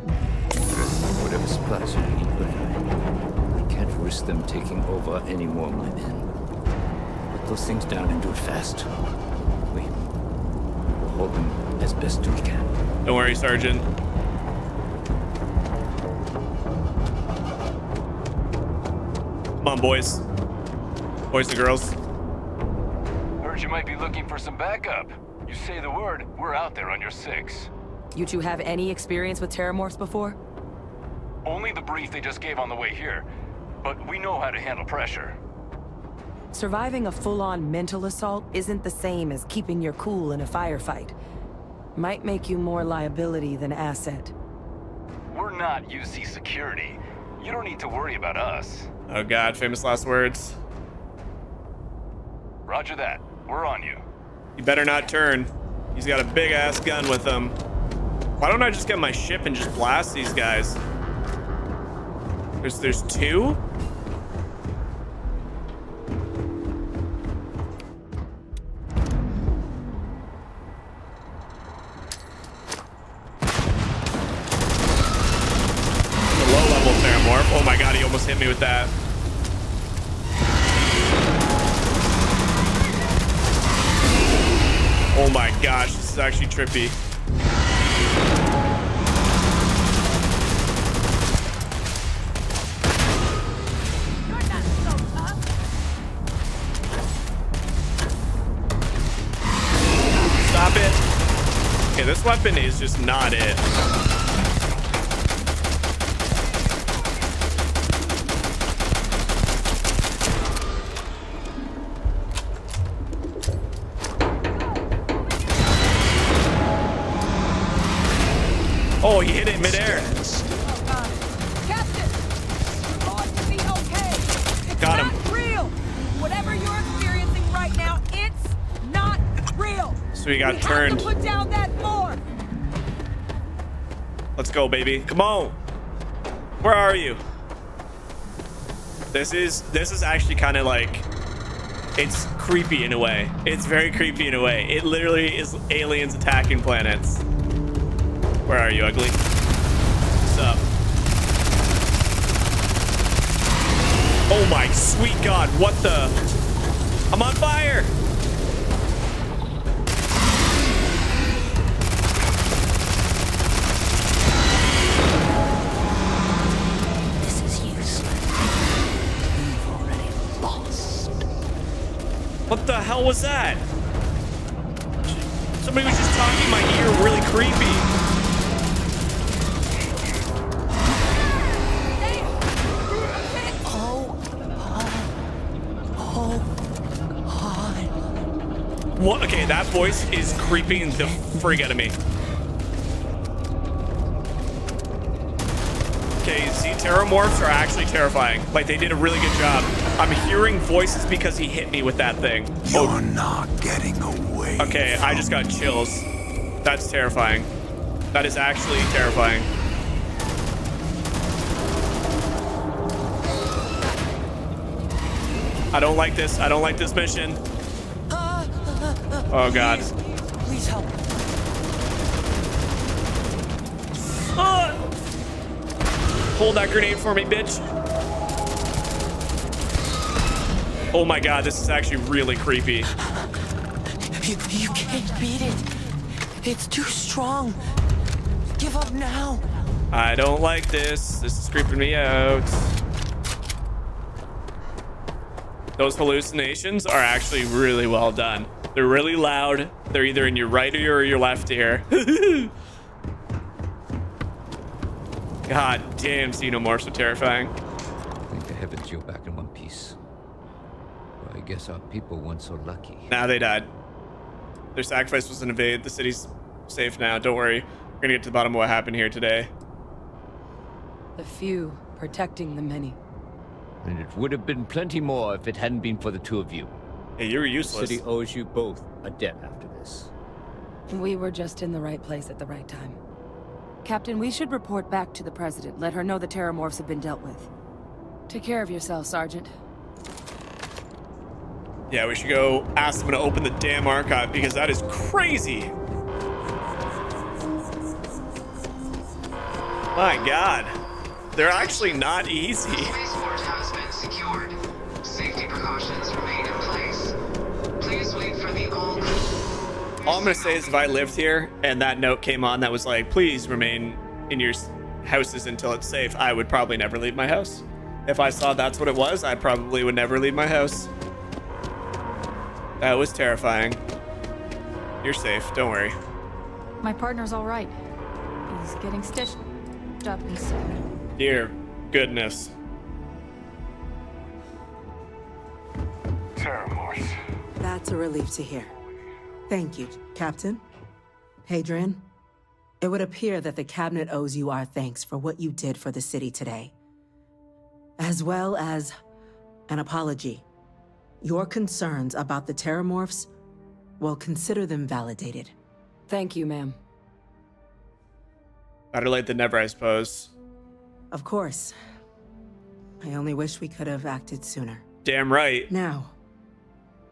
Whatever supplies you need, but I can't risk them taking over any more of my men. Put those things down and do it fast. We'll hold them as best we can. Don't worry, Sergeant. Come on, boys. Boys and girls. Heard you might be looking for some backup. You say the word, we're out there on your 6. You two have any experience with terramorphs before? Only the brief they just gave on the way here, but we know how to handle pressure. Surviving a full-on mental assault isn't the same as keeping your cool in a firefight. Might make you more liability than asset. We're not UC security. You don't need to worry about us. Oh God, famous last words. Roger that. We're on you. You better not turn. He's got a big ass gun with him. Why don't I just get my ship and just blast these guys? There's 2? Low-level Terramorph. Oh my God, he almost hit me with that. Oh my gosh, this is actually trippy. Stop it. Okay, this weapon is just not it. Oh, he hit it midair. Captain, you're going to be okay. It's Got him. not real. Whatever you're experiencing right now, it's not real. So he got we turned. Have to put down that board. Let's go, baby. Come on. Where are you? This is actually kind of like, it's creepy in a way. It's very creepy in a way. It literally is aliens attacking planets. Where are you, ugly? What's up? Oh my sweet God, what the? I'm on fire! This is useless. We've already lost. What the hell was that? Somebody was just talking in my ear really creepy. What? Okay, that voice is creeping the frig out of me. Okay, see, terramorphs are actually terrifying. Like, they did a really good job. I'm hearing voices because he hit me with that thing. You're not getting away. Okay, I just got chills. That's terrifying. That is actually terrifying. I don't like this. I don't like this mission. Oh God. Please help. Hold that grenade for me, bitch. Oh my God, this is actually really creepy. You can't beat it. It's too strong. Give up now. I don't like this. This is creeping me out. Those hallucinations are actually really well done. They're really loud. They're either in your right ear or your left ear. God damn, Xenomorphs are terrifying. Thank the heavens you're back in one piece. Well, I guess our people weren't so lucky. Nah, they died. Their sacrifice was an evade. The city's safe now. Don't worry. We're gonna get to the bottom of what happened here today. The few protecting the many. And it would have been plenty more if it hadn't been for the two of you. Hey, you were useless. The city owes you both a debt after this. We were just in the right place at the right time. Captain, we should report back to the President. Let her know the terramorphs have been dealt with. Take care of yourself, Sergeant. Yeah, we should go ask them to open the damn archive because that is crazy. My God. They're actually not easy. Spaceport has been secured. Safety precautions remain in place. Please wait for the all I'm gonna say is if I lived here and that note came on that was like, please remain in your houses until it's safe, I would probably never leave my house. If I saw that's what it was, I probably would never leave my house. That was terrifying. You're safe, don't worry. My partner's all right. He's getting stitched up inside. Dear goodness. Terramorphs. That's a relief to hear. Thank you, Captain. Hadrian, it would appear that the Cabinet owes you our thanks for what you did for the city today, as well as an apology. Your concerns about the Terramorphs, well, consider them validated. Thank you, ma'am. Better late than never, I suppose. Of course. I only wish we could have acted sooner. Damn right. Now,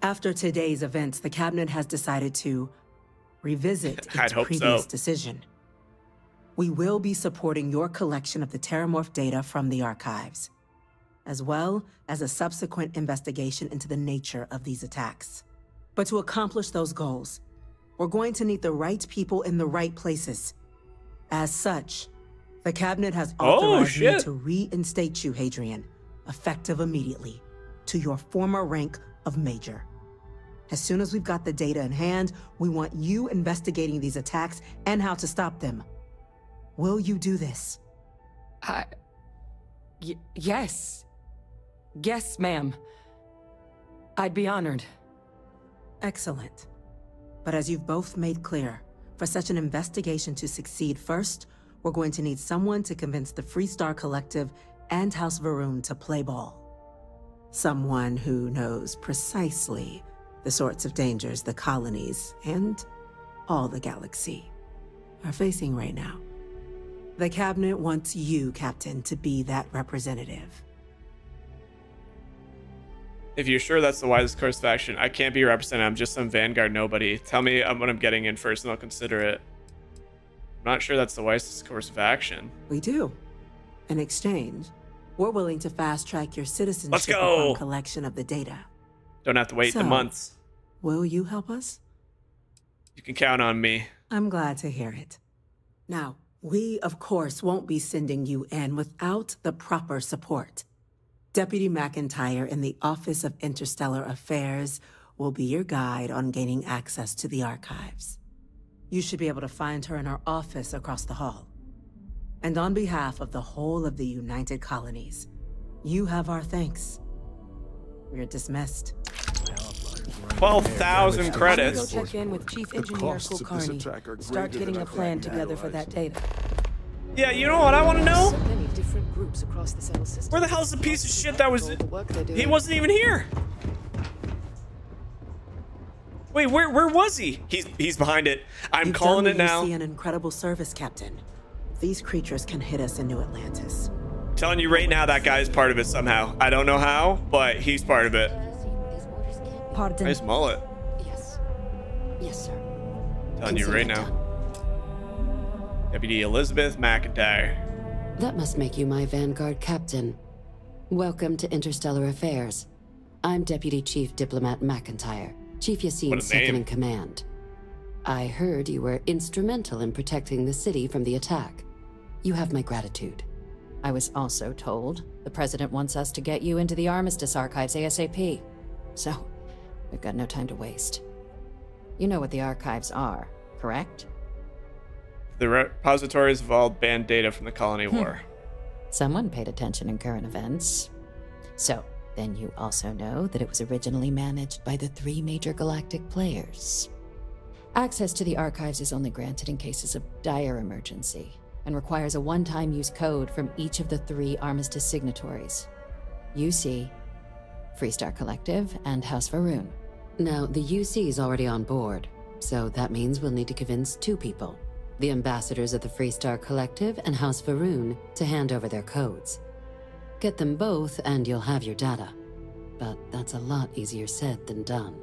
after today's events, the Cabinet has decided to revisit its previous decision. We will be supporting your collection of the Terramorph data from the archives, as well as a subsequent investigation into the nature of these attacks. But to accomplish those goals, we're going to need the right people in the right places. As such, the Cabinet has authorized me to reinstate you, Hadrian, effective immediately, to your former rank of Major. As soon as we've got the data in hand, we want you investigating these attacks and how to stop them. Will you do this? Yes. Yes, ma'am. I'd be honored. Excellent. But as you've both made clear, for such an investigation to succeed, first, we're going to need someone to convince the Freestar Collective and House Va'ruun to play ball. Someone who knows precisely the sorts of dangers the colonies and all the galaxy are facing right now. The Cabinet wants you, Captain, to be that representative. If you're sure that's the wisest course of action, I can't be your representative. I'm just some Vanguard nobody. Tell me what I'm getting in first and I'll consider it. I'm not sure that's the wisest course of action. We do. In exchange, we're willing to fast-track your citizenship upon collection of the data. Don't have to wait the months. Will you help us? You can count on me. I'm glad to hear it. Now, we, of course, won't be sending you in without the proper support. Deputy McIntyre in the Office of Interstellar Affairs will be your guide on gaining access to the archives. You should be able to find her in her office across the hall. And on behalf of the whole of the United Colonies, you have our thanks. We're dismissed. 12,000 credits. Go check in with Chief Engineer Kulkarni. Start getting a plan together for that data. Yeah, you know what I want to know? So many different groups across the cell system. Where the hell's the piece of shit that was... He wasn't even here. Wait, where was he? He's behind it. I'm calling it now. You've done an incredible service, Captain. These creatures can hit us in New Atlantis. I'm telling you right now, that guy's part of it somehow. I don't know how, but he's part of it. Pardon? Nice mullet. Yes. Yes, sir. Telling you right now. Deputy Elizabeth McIntyre. That must make you my Vanguard captain. Welcome to Interstellar Affairs. I'm Deputy Chief Diplomat McIntyre, Chief Yassine's second in command. I heard you were instrumental in protecting the city from the attack. You have my gratitude. I was also told the President wants us to get you into the Armistice archives ASAP. So, we've got no time to waste. You know what the archives are, correct? The repositories of all banned data from the Colony War. Someone paid attention in current events. So, then you also know that it was originally managed by the 3 major galactic players. Access to the archives is only granted in cases of dire emergency, and requires a one-time use code from each of the 3 Armistice signatories. UC, Freestar Collective, and House Va'ruun. Now, the UC is already on board, so that means we'll need to convince 2 people. The ambassadors of the Freestar Collective and House Va'ruun to hand over their codes. Get them both and you'll have your data. But that's a lot easier said than done.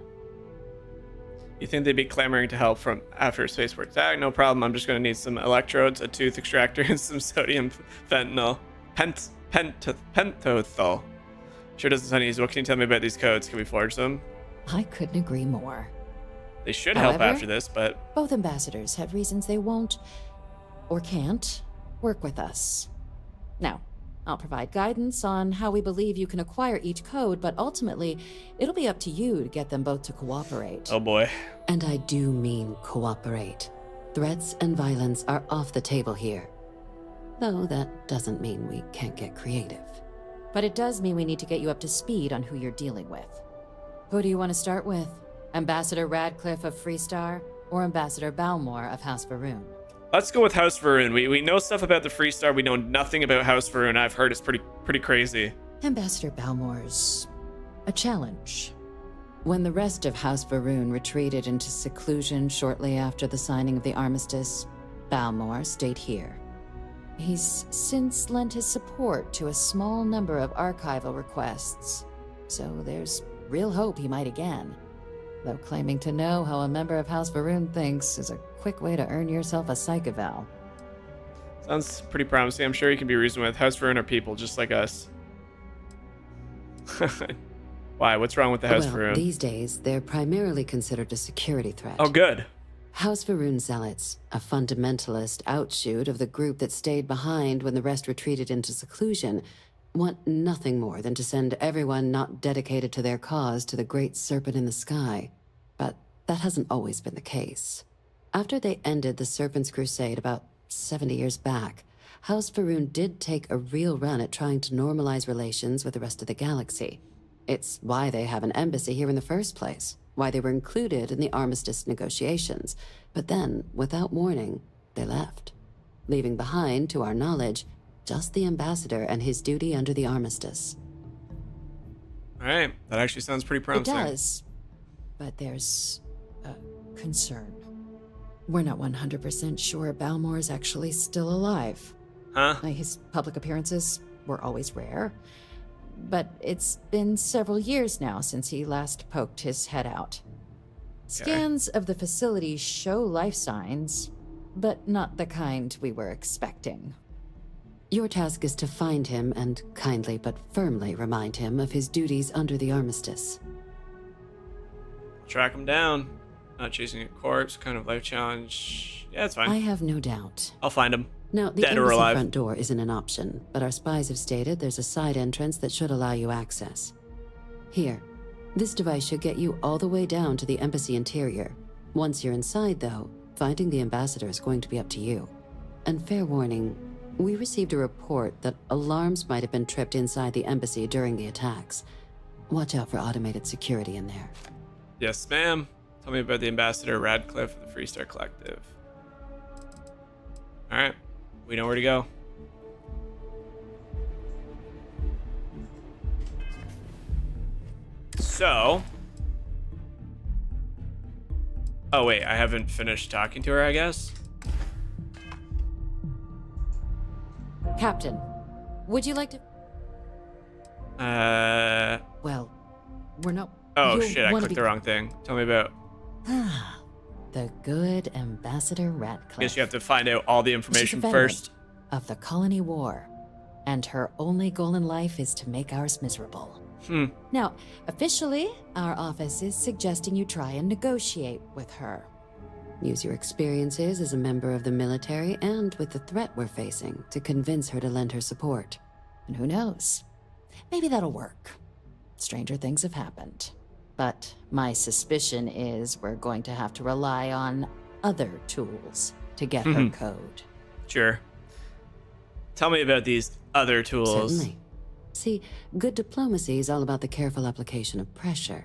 You think they'd be clamoring to help from after a spaceport attack? No problem. I'm just going to need some electrodes, a tooth extractor, and some sodium fentanyl. Pentothal. Sure doesn't sound easy. What can you tell me about these codes? Can we forge them? I couldn't agree more. They should help after this, but... Both ambassadors have reasons they won't, or can't, work with us. Now, I'll provide guidance on how we believe you can acquire each code, but ultimately, it'll be up to you to get them both to cooperate. Oh boy. And I do mean cooperate. Threats and violence are off the table here. Though that doesn't mean we can't get creative. But it does mean we need to get you up to speed on who you're dealing with. Who do you want to start with? Ambassador Radcliffe of Freestar, or Ambassador Balmore of House Varun? Let's go with House Varun. We know stuff about the Freestar. We know nothing about House Varun. I've heard it's pretty crazy. Ambassador Balmore's a challenge. When the rest of House Varun retreated into seclusion shortly after the signing of the armistice, Balmore stayed here. He's since lent his support to a small number of archival requests, so there's real hope he might again. Though claiming to know how a member of House Varun thinks is a quick way to earn yourself a psych eval. Sounds pretty promising. I'm sure he can be reasoned with. House Varun are people just like us. Why? What's wrong with the House Varun? These days, they're primarily considered a security threat. Oh, good. House Varun Zealots, a fundamentalist outshoot of the group that stayed behind when the rest retreated into seclusion, want nothing more than to send everyone not dedicated to their cause to the great serpent in the sky. But that hasn't always been the case. After they ended the Serpent's Crusade about 70 years back, House Varun did take a real run at trying to normalize relations with the rest of the galaxy. It's why they have an embassy here in the first place, why they were included in the armistice negotiations. But then, without warning, they left, leaving behind, to our knowledge, just the ambassador and his duty under the armistice. All right, that actually sounds pretty promising. It does, but there's a concern. We're not 100% sure Balmore's actually still alive. Huh? His public appearances were always rare, but it's been several years now since he last poked his head out. Scans of the facility show life signs, but not the kind we were expecting. Your task is to find him and kindly but firmly remind him of his duties under the armistice. Track him down. Not chasing a corpse, kind of life challenge. Yeah, it's fine. I have no doubt. I'll find him. Now, the dead or embassy alive. front door isn't an option, but our spies have stated there's a side entrance that should allow you access. Here, this device should get you all the way down to the embassy interior. Once you're inside, though, finding the ambassador is going to be up to you. And fair warning, we received a report that alarms might have been tripped inside the embassy during the attacks. Watch out for automated security in there. Yes, ma'am. Tell me about the Ambassador Radcliffe of the Freestar Collective. All right, we know where to go. So, oh wait, I haven't finished talking to her, I guess. Captain, would you like to... Well, we're not... Oh shit, I clicked the wrong thing. Tell me about... The good Ambassador Radcliffe. I guess you have to find out all the information She's a veteran first. Of the Colony War, and her only goal in life is to make ours miserable. Now, officially, our office is suggesting you try and negotiate with her. Use your experiences as a member of the military and with the threat we're facing to convince her to lend her support. And who knows? Maybe that'll work. Stranger things have happened. But my suspicion is we're going to have to rely on other tools to get her code. Sure. Tell me about these other tools. Certainly. See, good diplomacy is all about the careful application of pressure.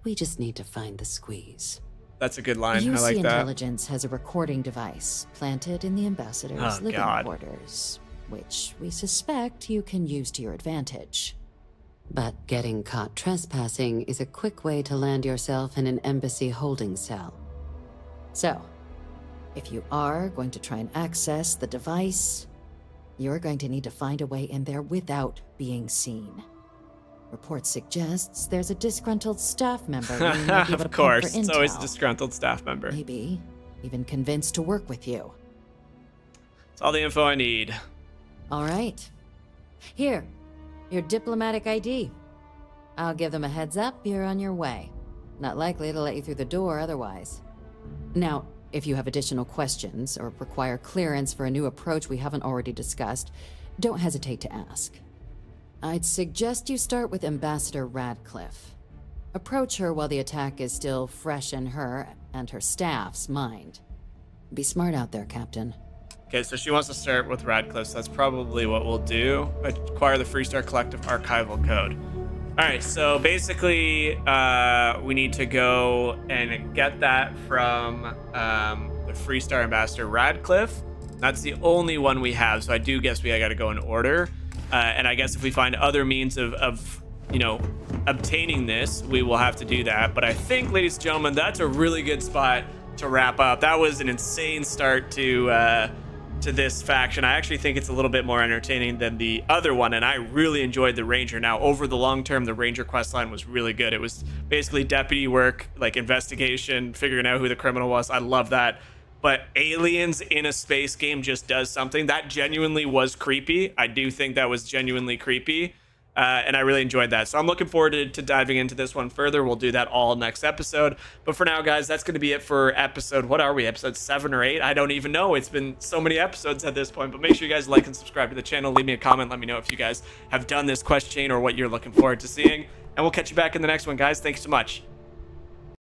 We just need to find the squeeze. That's a good line. UC I like that. Intelligence has a recording device planted in the ambassador's living quarters, which we suspect you can use to your advantage. But getting caught trespassing is a quick way to land yourself in an embassy holding cell. So, if you are going to try and access the device, You're going to need to find a way in there without being seen. Report suggests there's a disgruntled staff member who may be able to Of course, pump for it's always a intel. disgruntled staff member. Maybe even convinced to work with you. That's all the info I need. All right. Here, your diplomatic ID. I'll give them a heads up, you're on your way. Not likely to let you through the door otherwise. Now, if you have additional questions or require clearance for a new approach we haven't already discussed, don't hesitate to ask. I'd suggest you start with Ambassador Radcliffe. Approach her while the attack is still fresh in her and her staff's mind. Be smart out there, Captain. Okay, so she wants to start with Radcliffe, so that's probably what we'll do. Acquire the Freestar Collective archival code. All right, so basically, we need to go and get that from the Freestar Ambassador Radcliffe. That's the only one we have, so I do guess we gotta go in order. And I guess if we find other means of you know, obtaining this, we will have to do that. But I think, ladies and gentlemen, that's a really good spot to wrap up. That was an insane start to this faction. I actually think it's a little bit more entertaining than the other one, and I really enjoyed the Ranger. Now, over the long term, the Ranger questline was really good. It was basically deputy work, like investigation, figuring out who the criminal was. I love that. But aliens in a space game just does something. That genuinely was creepy. I do think that was genuinely creepy. And I really enjoyed that. So I'm looking forward to diving into this one further. We'll do that all next episode. But for now, guys, that's going to be it for episode, what are we, episode 7 or 8? I don't even know. It's been so many episodes at this point. But make sure you guys like and subscribe to the channel. Leave me a comment. Let me know if you guys have done this quest chain or what you're looking forward to seeing. And we'll catch you back in the next one, guys. Thanks so much.